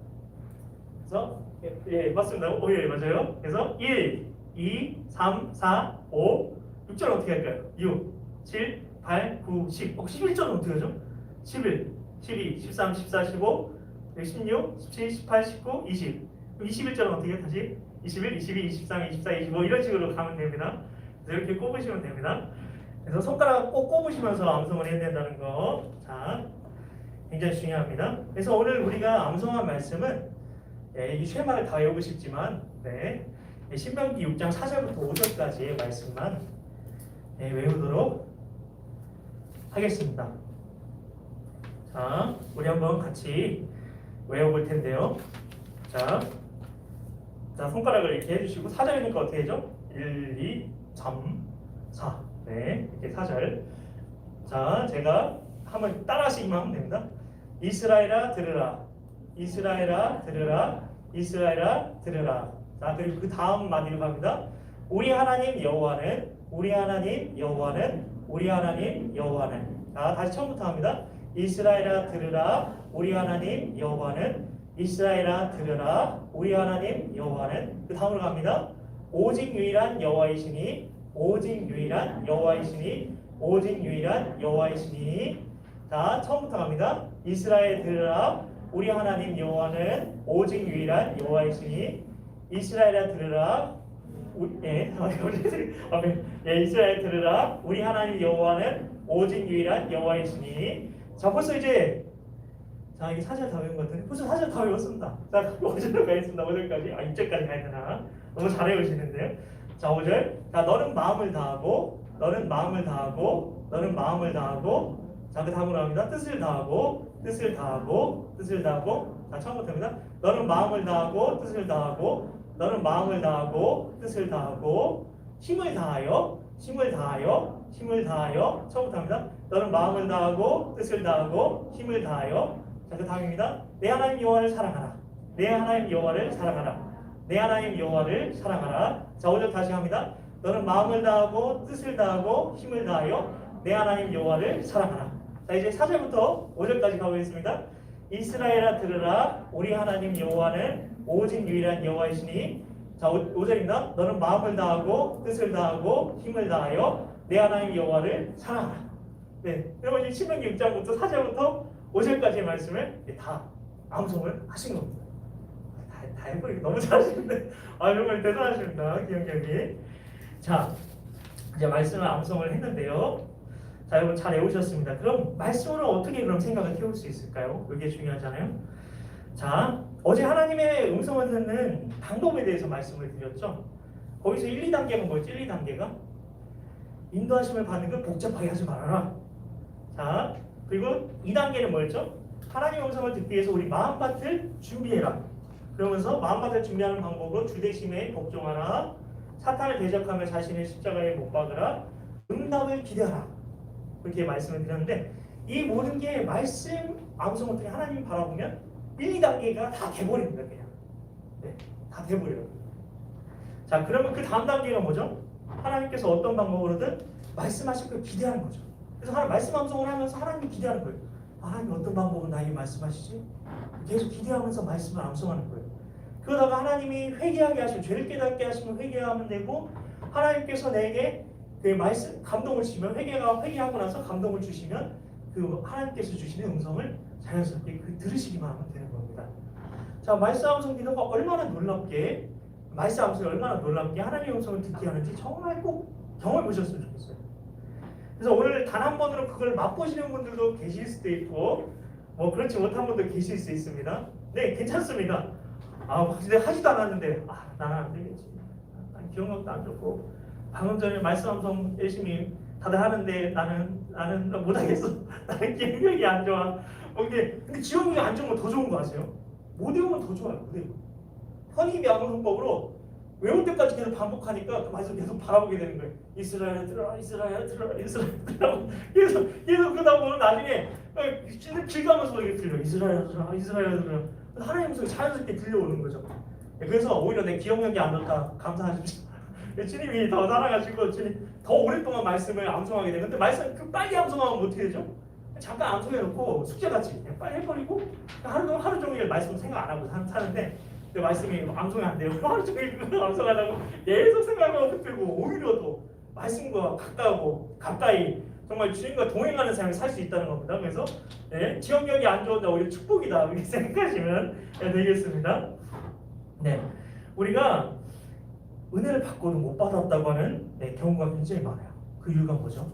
맞습니다. 예, 맞아요. 그래서 1, 2, 3, 4, 5, 6절 어떻게 할까요? 6, 7, 8, 9, 10. 11절은 어떻게 하죠? 11, 12, 13, 14, 15, 16, 17, 18, 19, 20. 21절은 어떻게 해요? 다시 21, 22, 23, 24, 25 이런 식으로 가면 됩니다. 그래서 이렇게 꼽으시면 됩니다. 그래서 손가락 꼭 꼽으시면서 암송을 해야 된다는 거, 자, 굉장히 중요합니다. 그래서 오늘 우리가 암송한 말씀은 이 쉐마를 다 외우고 싶지만 신명기 6장 4절부터 5절까지의 말씀만 외우도록 하겠습니다. 자, 우리 한번 같이 외워볼 텐데요. 자, 손가락을 이렇게 해주시고 4절이니까 어떻게 해죠? 1, 2, 3, 4. 이렇게 4절. 자, 제가 한번 따라하시기만 하면 됩니다. 이스라엘아 들으라. 이스라엘아 들으라. 이스라엘아 들으라. 자, 그리고 그 다음 마디로 갑니다. 우리 하나님 여호와는 우리 하나님 여호와는 우리 하나님 여호와는. 자, 다시 처음부터 합니다. 이스라엘아 들으라. 우리 하나님 여호와는 이스라엘아 들으라. 우리 하나님 여호와는. 그 다음으로 갑니다. 오직 유일한 여호와이시니 오직 유일한 여호와이시니 오직 유일한 여호와이시니. 자, 처음부터 갑니다. 이스라엘 들으라. 우리 하나님 여호와는 오직 유일한 여호와이시니 이스라엘아 들으라. 이스라엘 들으라. 우리 하나님 여호와는 오직 유일한 여호와이시니. 자, 벌써 이제 이게 4절 다 외운 것 같은데 벌써 4절 다 외웠습니다. 자, 5절로 가겠습니다. 5절까지. 6절까지 가야 되나? 너무 잘 외우시는데요. 자, 5절. 자, 너는 마음을 다하고 너는 마음을 다하고 너는 마음을 다하고. 자, 그 다음으로 합니다. 뜻을 다하고 뜻을 다하고 뜻을 다하고. 자, 처음부터 합니다. 너는 마음을 다하고 뜻을 다하고 너는 마음을 다하고 뜻을 다하고 힘을 다하여 힘을 다하여 힘을 다하여. 처음부터 합니다. 너는 마음을 다하고 뜻을 다하고 힘을 다하여. 자, 그 다음입니다. 내 하나님 여호와를 사랑하라. 내 하나님 여호와를 사랑하라. 내 하나님 여호와를 사랑하라. 자, 5절 다시 합니다. 너는 마음을 다하고 뜻을 다하고 힘을 다하여 내 하나님 여호와를 사랑하라. 자, 이제 4절부터 5절까지 가보겠습니다. 이스라엘아 들으라. 우리 하나님 여호와는 오직 유일한 여호와이시니. 자, 5절입니다. 너는 마음을 다하고 뜻을 다하고 힘을 다하여 내 하나님 여호와를 사랑하라. 여러분 이제 신명기 6장부터 4절부터 5절까지의 말씀을 다 암송을 하신 겁니다. 다 해버리고 너무 잘하시는데 정말 대단하십니다. 기억력이. 자, 이제 말씀을 암송을 했는데요. 자, 여러분 잘 외우셨습니다. 그럼 말씀으로 어떻게 그럼 생각을 태울 수 있을까요? 이게 중요하잖아요. 자, 어제 하나님의 음성을 듣는 방법에 대해서 말씀을 드렸죠. 거기서 1, 2단계는 뭐였죠? 1, 2단계가 인도하심을 받는 걸 복잡하게 하지 말아라. 자, 그리고 2단계는 뭐였죠? 하나님의 음성을 듣기 위해서 우리 마음밭을 준비해라. 그러면서 마음밭을 준비하는 방법으로 주대심에 복종하라. 사탄을 대적하며 자신의 십자가에 못 박으라. 응답을 기대하라. 그렇게 말씀을 드렸는데 이 모든 게 말씀 암송을 통해 하나님 바라보면 1, 2단계가 다 돼버립니다. 그냥 네, 다 돼버려요. 자, 그러면 그 다음 단계가 뭐죠? 하나님께서 어떤 방법으로든 말씀하실 걸 기대하는 거죠. 그래서 하나님 말씀 암송을 하면서 하나님 기대하는 거예요. 하나님 어떤 방법으로 나에게 말씀하시지? 계속 기대하면서 말씀을 암송하는 거예요. 그러다가 하나님이 회개하게 하시고 죄를 깨닫게 하시면 회개하면 되고 하나님께서 내게 그 말씀 감동을 주시면 회개하고 나서 감동을 주시면 그 하나님께서 주시는 음성을 자연스럽게 들으시기만 하면 되는 겁니다. 자, 말씀 암송 기도가 얼마나 놀랍게 말씀 암송이 얼마나 놀랍게 하나님의 음성을 듣게 하는지 정말 꼭 경험해 보셨으면 좋겠어요. 그래서 오늘 단 한 번으로 그걸 맛보시는 분들도 계실 수도 있고 뭐 그렇지 못한 분도 계실 수 있습니다. 네, 괜찮습니다. 근데 하지도 않았는데 나는 안 되겠지. 기억력도 안 좋고 방금 전에 말씀 암송 열심히 다들 하는데 나는 못하겠어. 나는 기억력이 안 좋아. 근데 기억력이 안 좋으면 더 좋은 거 아세요? 못 외우면 더 좋아요. 못 외우면. 선입이 암송법으로 외울 때까지 계속 반복하니까 그 말씀 계속 바라보게 되는 거예요. 이스라엘 들어라, 이스라엘 들어라, 이스라엘 들어라. 계속 그러다 보면 나중에 길 가면서 이게 들려. 이스라엘 들어라, 이스라엘 들어라. 하나님의 음성이 자연스럽게 들려오는 거죠. 그래서 오히려 내 기억력이 안 좋다 감사하십시오. 주님이 더 살아가시고 주님 더 오랫동안 말씀을 암송하게 되는데 말씀 빨리 암송하면 어떻게 되죠? 잠깐 암송해놓고 숙제같이 그냥 빨리 해버리고 하루 종일 말씀 생각 안 하고 사는데 그 말씀이 암송이 안 돼요. 하루 종일 그거 암송하다고 계속 생각하고 듣고 오히려 더 말씀과 가까이 정말 주님과 동행하는 삶을 살 수 있다는 겁니다. 그래서 기억력이 안 좋은데 오히려 축복이다 이렇게 생각하시면 되겠습니다. 네, 우리가 은혜를 받고도 못 받았다고 하는 경우가 굉장히 많아요. 그 이유가 뭐죠?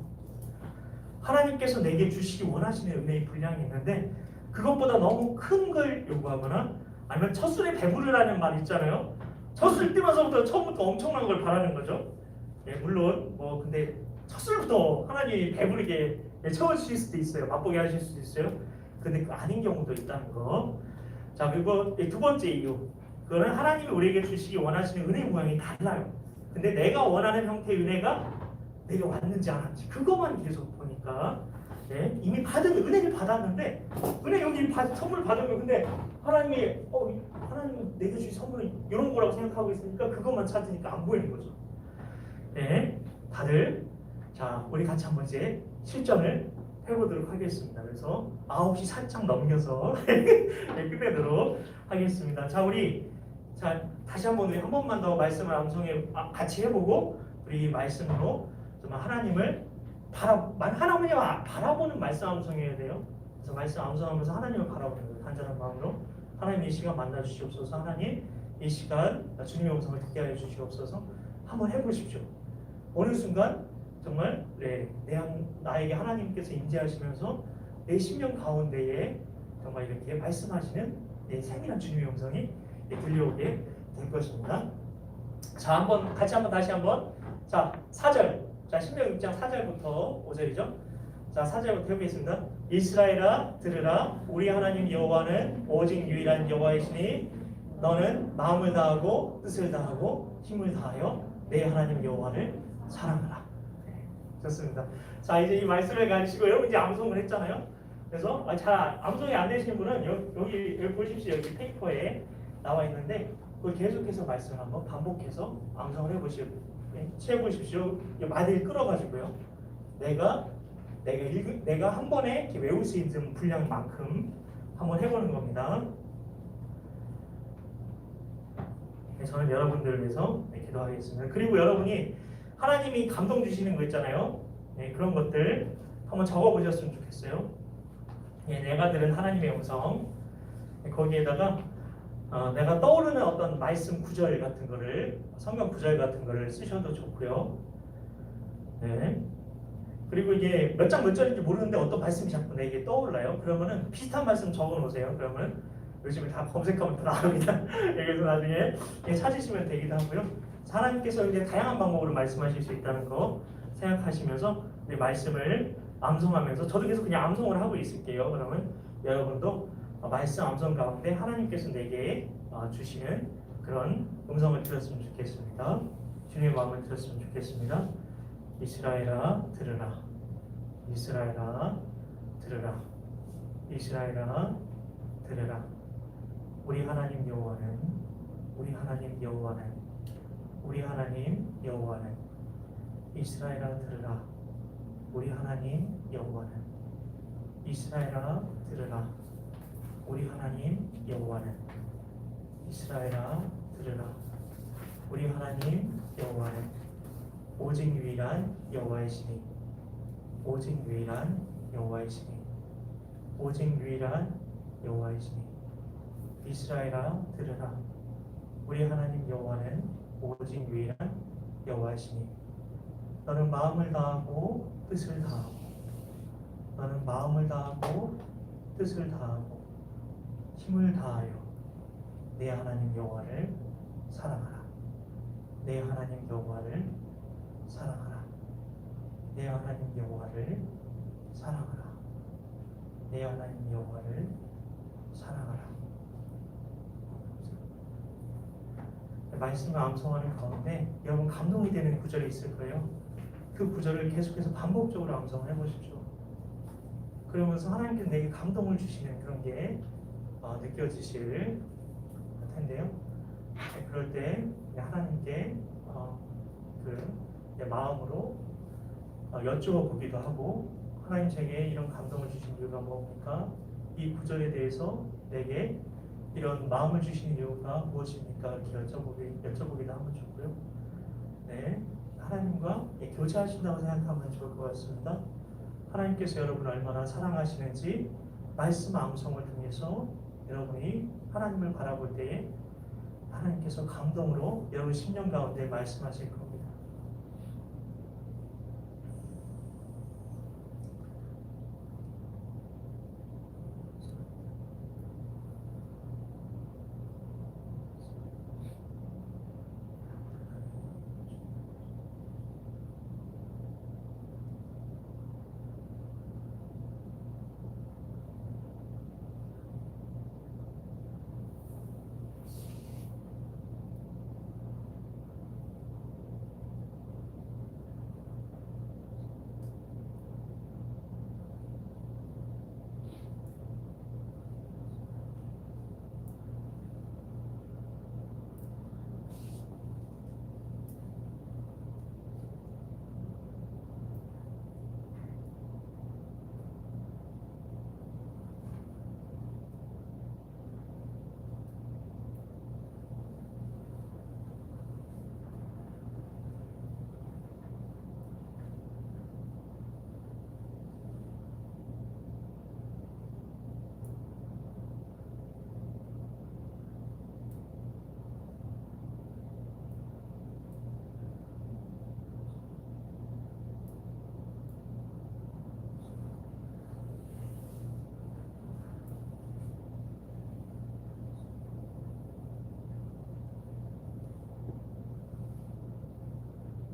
하나님께서 내게 주시기 원하시는 은혜의 분량이 있는데 그것보다 너무 큰 걸 요구하거나 아니면 첫술에 배부르라는 말 있잖아요. 첫술 뜨면서부터 처음부터 엄청난 걸 바라는 거죠. 물론 근데 첫술부터 하나님이 배부르게 채워주실 수도 있어요. 맛보게 하실 수도 있어요. 근데 그 아닌 경우도 있다는 거. 자, 그리고 두 번째 이유. 그거는 하나님이 우리에게 주시기 원하시는 은혜 모양이 달라요. 근데 내가 원하는 형태의 은혜가 내게 왔는지 안 왔는지 그것만 계속 보니까 이미 받은 은혜를 받았는데 은혜 여기 선물 받은 거 근데 하나님이 하나님은 내게 주신 선물은 이런 거라고 생각하고 있으니까 그것만 찾으니까 안 보이는 거죠. 다들 자 우리 같이 한번 이제 실전을 해보도록 하겠습니다. 그래서 9시 살짝 넘겨서 끝내도록 하겠습니다. 자 우리 다시 한번 우리 한 번만 더 말씀을 암송해 같이 해보고 우리 말씀으로 정말 하나님을 하나님을 바라보는 말씀 암송해야 돼요. 그래서 말씀 암송하면서 하나님을 바라보는 거예요. 간절한 마음으로 하나님 이 시간 만나 주시옵소서. 하나님 이 시간 주님의 음성을 듣게 하여 주시옵소서. 한번 해보십시오. 어느 순간 정말 나에게 하나님께서 임재하시면서 내 심령 가운데에 정말 이렇게 말씀하시는 세밀한 주님의 음성이 들려오게 될 것입니다. 자, 다시 한번. 자, 4절. 자, 신명 6장 4절부터 5절이죠. 자, 4절부터 해보겠습니다. 이스라엘아 들으라. 우리 하나님 여호와는 오직 유일한 여호와이시니 너는 마음을 다하고 뜻을 다하고 힘을 다하여 내 하나님 여호와를 사랑하라. 좋습니다. 자, 이제 이 말씀을 가지고 여러분 이제 암송을 했잖아요. 그래서 잘 암송이 안 되시는 분은 여기 보십시오. 여기 페이퍼에 나와 있는데 그걸 계속해서 말씀을 한번 반복해서 암송을 해보십시오. 말을 끌어가지고요. 내가 한 번에 이렇게 외울 수 있는 분량만큼 한번 해보는 겁니다. 저는 여러분들을 위해서 기도하겠습니다. 그리고 여러분이 하나님이 감동 주시는 거 있잖아요. 그런 것들 한번 적어보셨으면 좋겠어요. 내가 들은 하나님의 음성 거기에다가 내가 떠오르는 어떤 말씀 구절 같은 거를 성경 구절 같은 거를 쓰셔도 좋고요. 네. 그리고 이게 몇 장 몇 절인지 모르는데 어떤 말씀이 자꾸 내게 떠올라요. 그러면은 비슷한 말씀 적어 놓으세요. 그러면 요즘에 다 검색하면 다 나옵니다. 그래서 나중에 찾으시면 되기도 하고요. 하나님께서 이제 다양한 방법으로 말씀하실 수 있다는 거 생각하시면서 말씀을 암송하면서 저도 계속 그냥 암송을 하고 있을게요. 그러면 여러분도 말씀 암송 가운데 하나님께서 내게 주시는 그런 음성을 들었으면 좋겠습니다. 주님의 마음을 들었으면 좋겠습니다. 이스라엘아 들으라. 이스라엘아 들으라. 이스라엘아 들으라. 우리 하나님 여호와는 우리 하나님 여호와는 우리 하나님 여호와는 이스라엘아 들으라. 우리 하나님 여호와는 이스라엘아 들으라. 우리 하나님 여호와는 이스라엘아 들으라. 우리 하나님 여호와는 오직 유일한 여호와이시니 오직 유일한 여호와이시니 오직 유일한 여호와이시니 이스라엘아 들으라. 우리 하나님 여호와는 오직 유일한 여호와이시니 너는 마음을 다하고 뜻을 다하고 너는 마음을 다하고 뜻을 다하고 힘을 다하여 내 하나님 여호와를 사랑하라. 내 하나님 여호와를 사랑하라. 내 하나님 여호와를 사랑하라. 내 하나님 여호와를 사랑하라. 말씀을 암송하는 가운데 여러분 감동이 되는 구절이 있을 거예요. 그 구절을 계속해서 반복적으로 암송을 해보십시오. 그러면서 하나님께서 내게 감동을 주시는 그런 게 느껴지실 텐데요. 그럴 때 하나님께 내 마음으로 여쭈어 보기도 하고 하나님 제게 이런 감동을 주신 이유가 뭡니까? 이 구절에 대해서 내게 이런 마음을 주신 이유가 무엇입니까? 이렇게 여쭤보기도 하면 좋고요. 네, 하나님과 교제하신다고 생각하면 좋을 것 같습니다. 하나님께서 여러분을 얼마나 사랑하시는지 말씀 암송을 통해서 여러분이 하나님을 바라볼 때에 하나님께서 감동으로 여러분 심령 가운데 말씀하실 겁니다.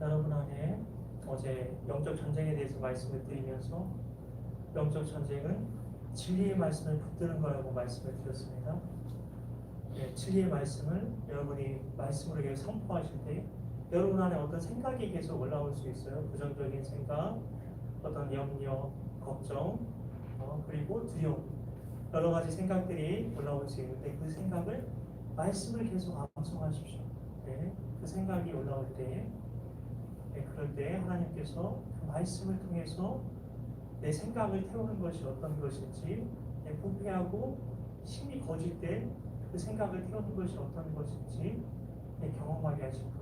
여러분 안에 어제 영적 전쟁에 대해서 말씀을 드리면서 영적 전쟁은 진리의 말씀을 붙드는 거라고 말씀을 드렸습니다. 네, 진리의 말씀을 여러분이 말씀으로 계속 선포하실 때 여러분 안에 어떤 생각이 계속 올라올 수 있어요. 부정적인 생각, 어떤 염려, 걱정, 그리고 두려움, 여러 가지 생각들이 올라올 수 있는데 그 생각을 말씀을 계속 암송하십시오. 네, 그 생각이 올라올 때 그럴 때 하나님께서 그 말씀을 통해서 내 생각을 태우는 것이 어떤 것인지 부패하고 심히 거짓 때 그 생각을 태우는 것이 어떤 것인지 경험하게 하실 겁니다.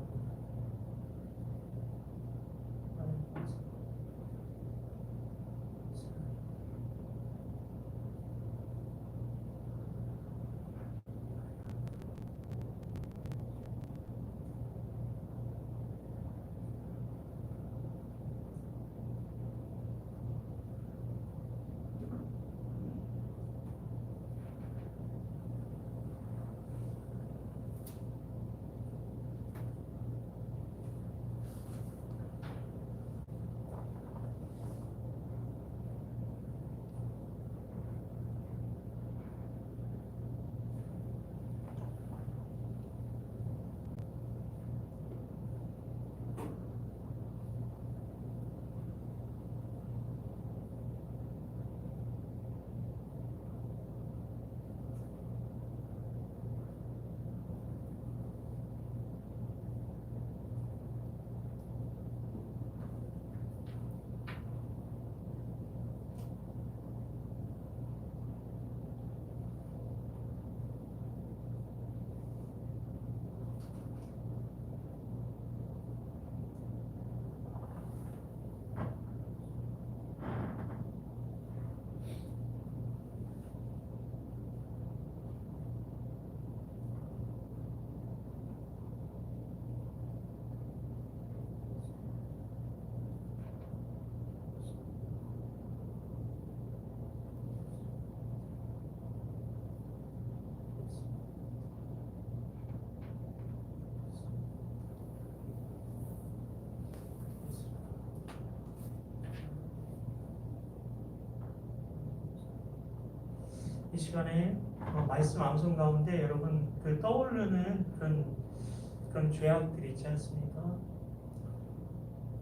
시간에 말씀 암송 가운데 여러분 그 떠오르는 그런 죄악들이 있지 않습니까?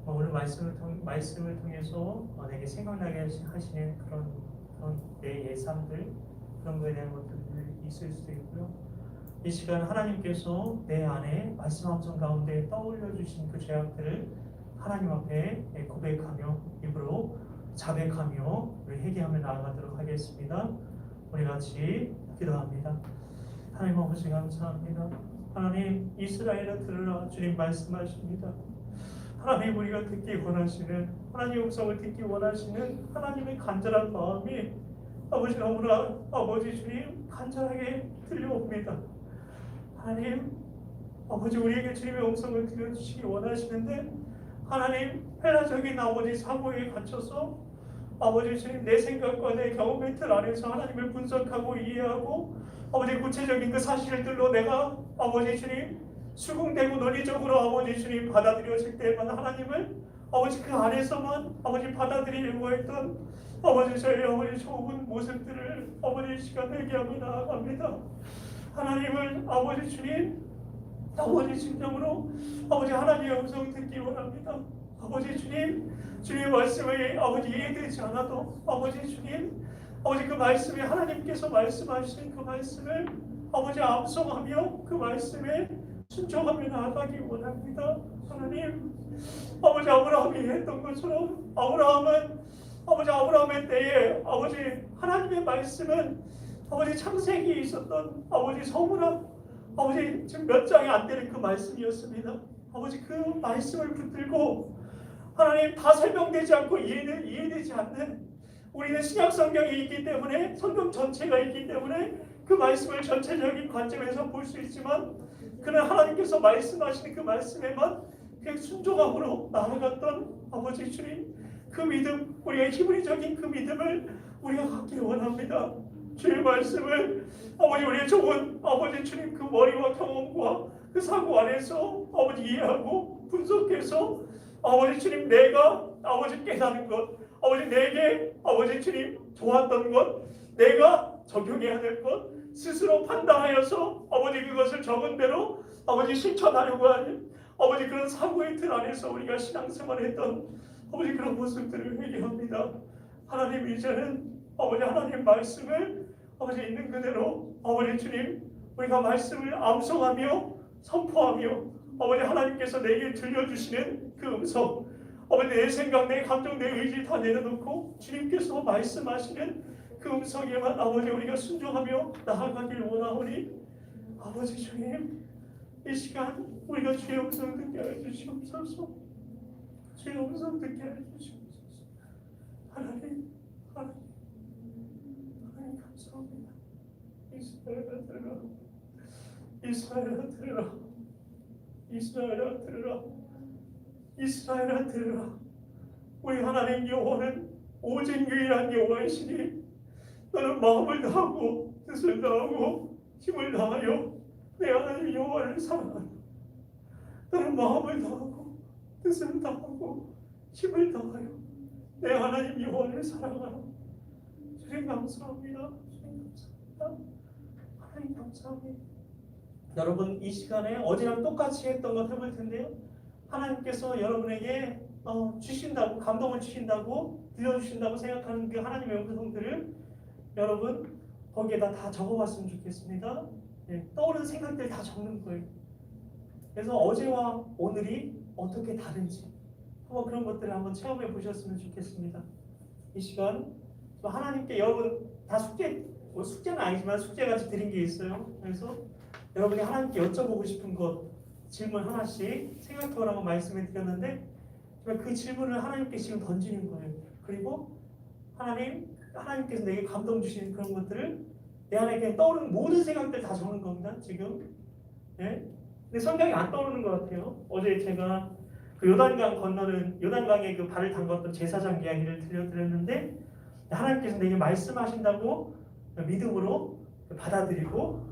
오늘 말씀을 통해서 내게 생각나게 하시는 그런 내 예상들, 그런 거에 대한 것들이 있을 수도 있고요. 이 시간 하나님께서 내 안에 말씀 암송 가운데 떠올려 주신 그 죄악들을 하나님 앞에 고백하며 입으로 자백하며 우리 회개하며 나아가도록 하겠습니다. 우리 같이 기도합니다. 하나님 아버지 감사합니다. 하나님, 이스라엘아 들으라. 주님 말씀하십니다. 하나님, 우리가 듣기 원하시는, 하나님의 음성을 듣기 원하시는 하나님의 간절한 마음이 아버지 너무나 아버지 주님 간절하게 들려옵니다. 하나님 아버지, 우리에게 주님의 음성을 들려주시기 원하시는데 하나님, 헬라적인 아버지 사고에 갇혀서 아버지 주님 내 생각과 내 경험의 틀 안에서 하나님을 분석하고 이해하고 아버지 구체적인 그 사실들로 내가 아버지 주님 수긍되고 논리적으로 아버지 주님 받아들여질 때만 하나님을 아버지 그 안에서만 아버지 받아들이려고 했던 아버지 저희 아버지 좋은 모습들을 아버지 시간 회개하며 나아갑니다. 하나님을 아버지 주님 아버지 진정으로 아버지 하나님의 음성 듣기 원합니다. 아버지 주님, 주님의 말씀이 아버지 이해되지 않아도 아버지 주님, 아버지 그 말씀에 하나님께서 말씀하신 그 말씀을 아버지 암송하며 그 말씀에 순종하며 나아가기 원합니다. 하나님, 아버지 아브라함이 했던 것처럼 아브라함의 때에 아버지 하나님의 말씀은 아버지 창세기에 있었던 아버지 서문학 아버지 지금 몇 장이 안 되는 그 말씀이었습니다. 아버지 그 말씀을 붙들고 하나님 다 설명되지 않고 이해되지 않는 우리는 신약 성경이 있기 때문에 성경 전체가 있기 때문에 그 말씀을 전체적인 관점에서 볼 수 있지만 그는 하나님께서 말씀하시는 그 말씀에만 그냥 순종함으로 나아갔던 아버지 주님 그 믿음, 우리의 히브리적인 그 믿음을 우리가 갖기 원합니다. 주의 말씀을 아버지 우리의 좋은 아버지 주님 그 머리와 경험과 그 사고 안에서 아버지 이해하고 분석해서 아버지 주님 내가 아버지 깨닫는 것 아버지 내게 아버지 주님 좋았던 것 내가 적용해야 될 것 스스로 판단하여서 아버지 그것을 적은 대로 아버지 실천하려고 하는 아버지 그런 사고의 틀 안에서 우리가 신앙생활했던 아버지 그런 모습들을 회개합니다. 하나님 이제는 아버지 하나님 말씀을 아버지 있는 그대로 아버지 주님 우리가 말씀을 암송하며 선포하며 아버지 하나님께서 내게 들려주시는 그 음성 아버지 내 생각 내 감정 내 의지 다 내려놓고 주님께서 말씀하시는 그 음성에만 아버지 우리가 순종하며 나아가길 원하오니 아버지 주님 이 시간 우리가 주의 음성 듣게 하여 주시옵소서. 주의 음성 듣게 하여 주시옵소서. 하나님 감사합니다. 이스라엘아 들으라. 이스라엘아 들으라. 이스라엘아 들으라. 이스라엘아 들으라. 우리 하나님 여호와는 오직 유일한 여호와이시니 너는 마음을 다하고 뜻을 다하고 힘을 다하여 내 하나님 여호와를 사랑하라. 너는 마음을 다하고 뜻을 다하고 힘을 다하여 내 하나님 여호와를 사랑하라. 주님 감사합니다. 주님 감사합니다. 하나님 감사합니다. 여러분 이 시간에 어제랑 똑같이 했던 것 해볼 텐데요. 하나님께서 여러분에게 주신다고 감동을 주신다고 들려주신다고 생각하는 그 하나님의 음성들을 여러분 거기에다 다 적어봤으면 좋겠습니다. 네, 떠오르는 생각들 다 적는 거예요. 그래서 어제와 오늘이 어떻게 다른지 한번 그런 것들을 한번 체험해 보셨으면 좋겠습니다. 이 시간 하나님께 여러분 다 숙제는 아니지만 숙제같이 드린 게 있어요. 그래서 여러분이 하나님께 여쭤보고 싶은 것 질문 하나씩 생각해보라고 말씀을 드렸는데 그 질문을 하나님께 지금 던지는 거예요. 그리고 하나님께서 내게 감동 주시는 그런 것들을 내 안에 그냥 떠오르는 모든 생각들 다 적는 겁니다. 지금. 네? 근데 성경이 안 떠오르는 것 같아요. 어제 제가 그 요단강 건너는 요단강에 그 발을 담갔던 제사장 이야기를 들려드렸는데 하나님께서 내게 말씀하신다고 믿음으로 받아들이고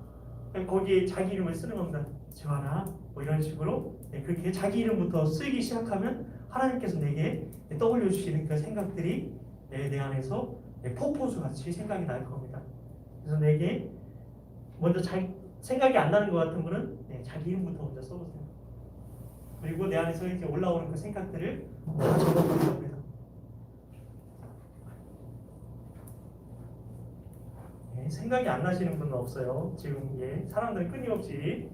거기에 자기 이름을 쓰는 겁니다. 지환아 뭐 이런 식으로 그렇게 자기 이름부터 쓰기 시작하면 하나님께서 내게 떠올려 주시는 그 생각들이 내 안에서 폭포수 같이 생각이 날 겁니다. 그래서 내게 먼저 생각이 안 나는 것 같은 분은 자기 이름부터 먼저 써보세요. 그리고 내 안에서 이제 올라오는 그 생각들을 다 적어보는 겁니다. 생각이 안 나시는 분은 없어요. 지금 사람들은 끊임없이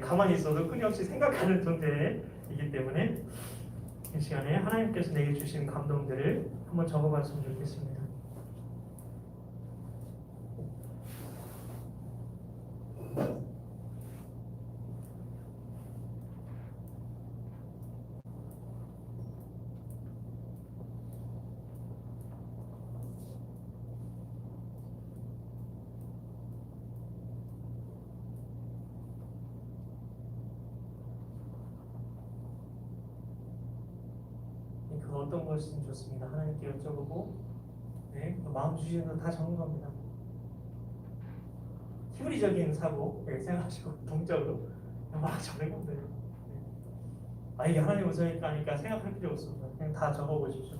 가만히 있어도 끊임없이 생각하는 존재이기 때문에 이 시간에 하나님께서 내게 주신 감동들을 한번 적어봤으면 좋겠습니다. 그 어떤 것이든 좋습니다. 하나님께 여쭤보고 그 마음 주시는 거 다 적은 겁니다. 희물이적인 사고 생각하시고 동적으로 막 적으면 돼요. 이게 하나님 음성일까 하니까 생각할 필요 없습니다. 그냥 다 적어보십시오.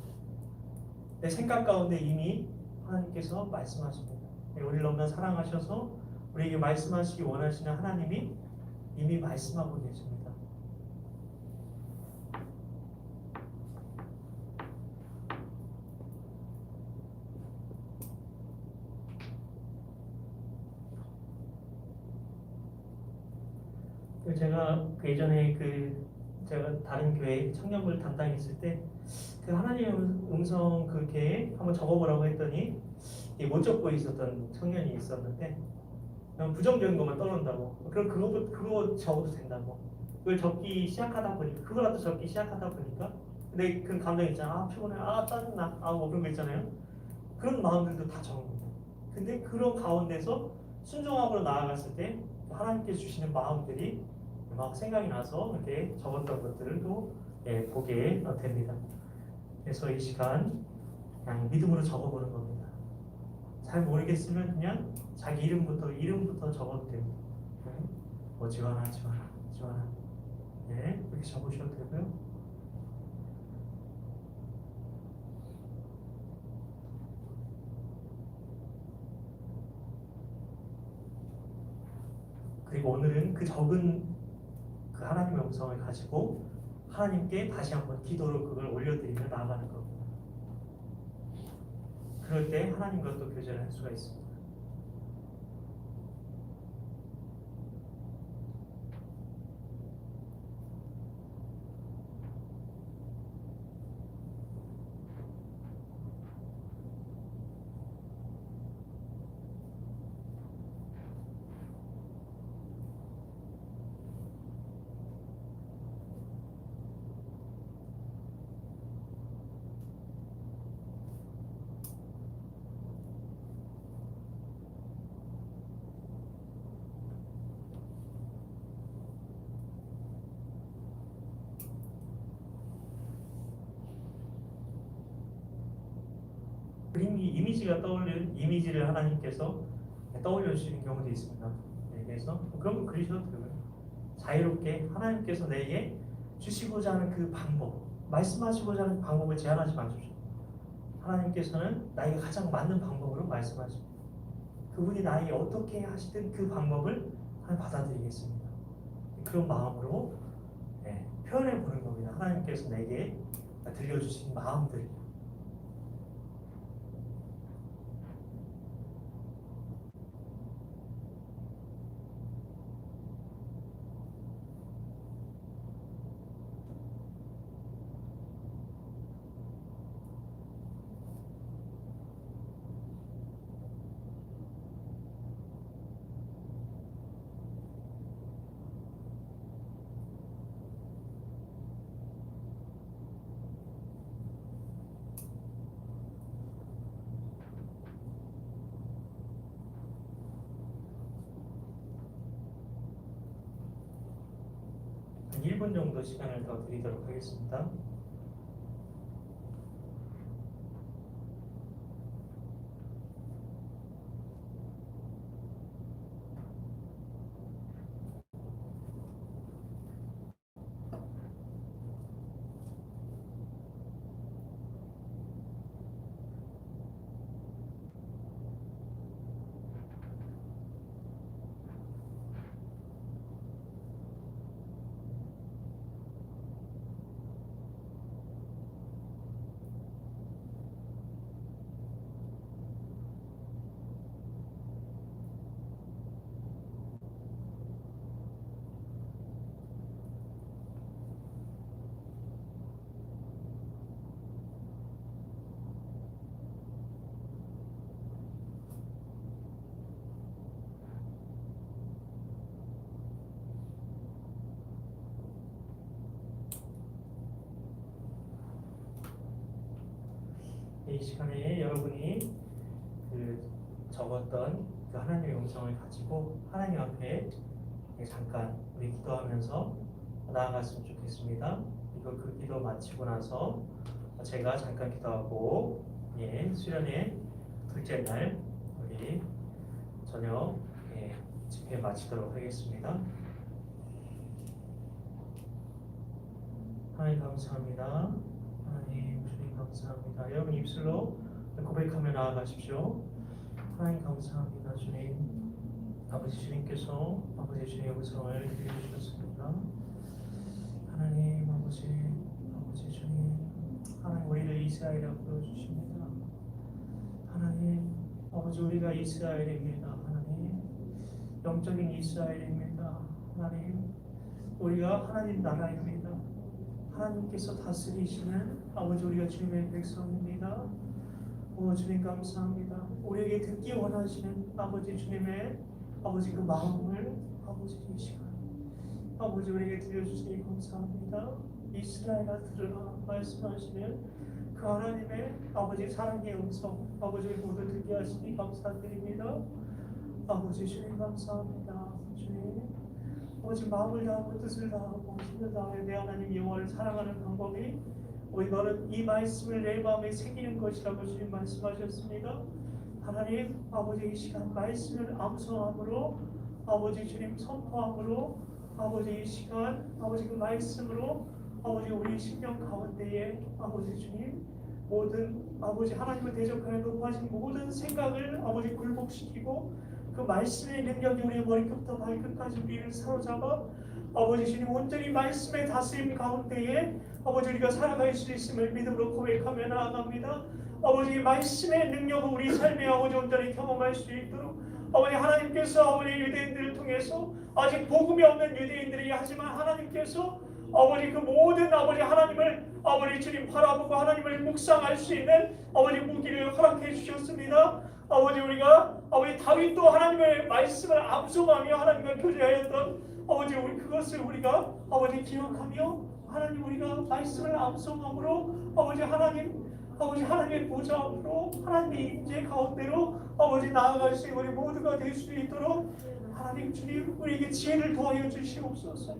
내 생각 가운데 이미 하나님께서 말씀하십니다. 우리를 너무나 사랑하셔서 우리에게 말씀하시기 원하시는 하나님이 이미 말씀하고 계십니다. 제가 예전에 제가 다른 교회 청년부를 담당했을 때 그 하나님의 음성 그렇게 한번 적어보라고 했더니 못 적고 있었던 청년이 있었는데 그냥 부정적인 것만 떠놓는다고. 그럼 그거 적어도 된다고. 그걸 적기 시작하다 보니까 그거라도 적기 시작하다 보니까 근데 그 감정 있잖아. 피곤해. 짜증나. 뭐 그런 거 있잖아요. 그런 마음들도 다 적은 거예요. 근데 그런 가운데서 순종함으로 나아갔을 때 하나님께 주시는 마음들이 막 생각이 나서 이렇게 적었던 것들을 또 보게 됩니다. 그래서 이 시간 그냥 믿음으로 적어보는 겁니다. 잘 모르겠으면 그냥 자기 이름부터 적어도 됩니다. 지원아. 그렇게 적으셔도 되고요. 그리고 오늘은 그 적은 그 하나님의 음성을 가지고 하나님께 다시 한번 기도로 그걸 올려드리며 나아가는 겁니다. 그럴 때 하나님과 또 교제를 할 수가 있습니다. 이미지가 떠올리는 이미지를 하나님께서 떠올려 주시는 경우도 있습니다. 그래서 그런 거 그리셔도 되고요. 자유롭게 하나님께서 내게 주시고자 하는 그 방법, 말씀하시고자 하는 방법을 제한하지 마십시오. 하나님께서는 나에게 가장 맞는 방법으로 말씀하십니다. 그분이 나에게 어떻게 하시든 그 방법을 받아들이겠습니다. 그런 마음으로 표현해 보는 겁니다. 하나님께서 내게 들려주신 마음들. 한 1분 정도 시간을 더 드리도록 하겠습니다. 이 시간에 여러분이 적었던 그 하나님의 음성을 가지고 하나님 앞에 잠깐 우리 기도하면서 나아갔으면 좋겠습니다. 이거 그 기도 마치고 나서 제가 잠깐 기도하고 수련회 둘째 날 우리 저녁 집회 마치도록 하겠습니다. 하나님 감사합니다. 하나님 주님 감사합니다. 여러분 입술로 고백하며 나아가십시오. 하나님 감사합니다. 주님 아버지 주님께서 아버지 주님의 음성을 들려주셨습니다. 하나님 아버지 주님 하나님 우리를 이스라엘이라고 불러주십니다. 하나님 아버지 우리가 이스라엘입니다. 하나님 영적인 이스라엘입니다. 하나님 우리가 하나님 나라입니다. 하나님께서 다스리시는 아버지 우리가 주님의 백성입니다. 오 주님 감사합니다. 우리에게 듣기 원하시는 아버지 주님의 아버지 그 마음을 아버지 이 시간 아버지 우리에게 들려주시니 감사합니다. 이스라엘아 들으라 말씀하시는 그 하나님의 아버지 사랑의 음성 아버지 모두 듣게 하시니 감사드립니다. 아버지 주님 감사합니다. 주님 아버지 마음을 다하고 뜻을 다하고 힘을 다하여 내 하나님 여호와를 사랑하는 방법이 너는 이 말씀을 내 마음에 새기는 것이라고 주님 말씀하셨습니다. 하나님 아버지 이 시간 말씀을 암송함으로 아버지 주님 선포함으로 아버지 이 시간 아버지 그 말씀으로 아버지 우리 심령 가운데에 아버지 주님 모든 아버지 하나님을 대적하여 높아진 모든 생각을 아버지 굴복시키고 그 말씀의 능력이 우리의 머리끝부터 발끝까지 우리를 사로잡아 아버지 주님 온전히 말씀의 다스림 가운데에 아버지 우리가 살아갈 수 있음을 믿음으로 고백하며 나아갑니다. 아버지 말씀의 능력을 우리 삶에 아버지 온전히 경험할 수 있도록 아버지 하나님께서 아버지 유대인들을 통해서 아직 복음이 없는 유대인들이 하지만 하나님께서 아버지 그 모든 아버지 하나님을 아버지 주님 바라보고 하나님을 묵상할 수 있는 아버지 무기를 허락해 주셨습니다. 아버지 우리가 아버지 다윗도 하나님의 말씀을 암송하며 하나님과 교제하였던 아버지 우리 그것을 우리가 아버지 기억하며 하나님 우리가 말씀을 암송함으로 아버지 하나님의 보좌 앞으로 하나님의 임재 가운데로 아버지 나아갈 수 있는 우리 모두가 될 수 있도록 하나님 주님 우리에게 지혜를 도와여 주시옵소서.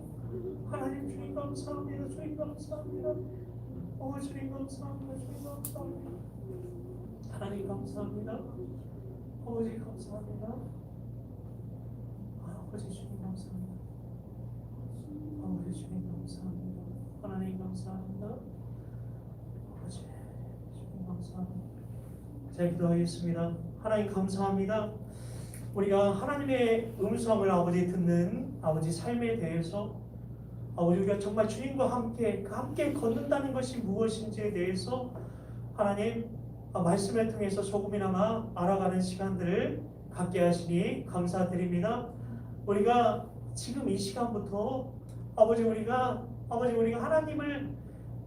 하나님 주님 감사합니다. 주님 감사합니다. 주님 감사합니다. 주님 감사합니다. 하나님 감사합니다. 아버지 감사합니다. 아버지 주님 감사합니다. 아버지 주님 감사합니다. 하나님 감사합니다. 아버지 주님 감사합니다. 자 기도하겠습니다. 하나님 감사합니다. 우리가 하나님의 음성을 아버지 듣는 아버지 삶에 대해서 아버지 우리가 정말 주님과 함께 걷는다는 것이 무엇인지에 대해서 하나님 말씀을 통해서 조금이나마 알아가는 시간들을 갖게 하시니 감사드립니다. 우리가 지금 이 시간부터 아버지 우리가 하나님을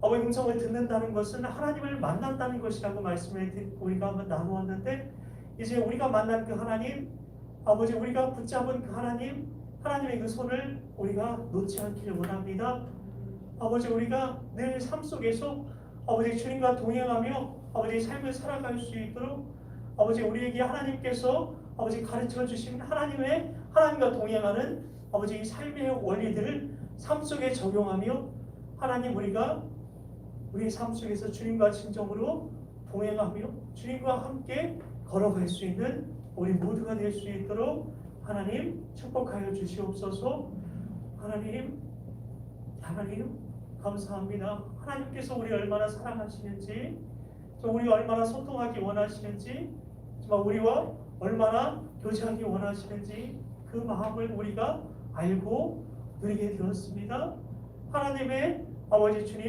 아버지 음성을 듣는다는 것은 하나님을 만난다는 것이라고 말씀을 우리가 한번 나누었는데 이제 우리가 만난 그 하나님 아버지 우리가 붙잡은 그 하나님의 그 손을 우리가 놓지 않기를 원합니다. 아버지 우리가 늘 삶 속에서 아버지 주님과 동행하며 아버지 삶을 살아갈 수 있도록 아버지 우리에게 하나님께서 아버지 가르쳐 주신 하나님과 동행하는 아버지 이 삶의 원리들을 삶 속에 적용하며 하나님 우리가 우리 삶 속에서 주님과 진정으로 동행하며 주님과 함께 걸어갈 수 있는 우리 모두가 될 수 있도록 하나님 축복하여 주시옵소서. 하나님 감사합니다. 하나님께서 우리 얼마나 사랑하시는지 우리 얼마나 소통하기 원하시는지 정말 우리와 얼마나 교제하기 원하시는지 그 마음을 우리가 알고 누리게 되었습니다. 하나님의 아버지 주님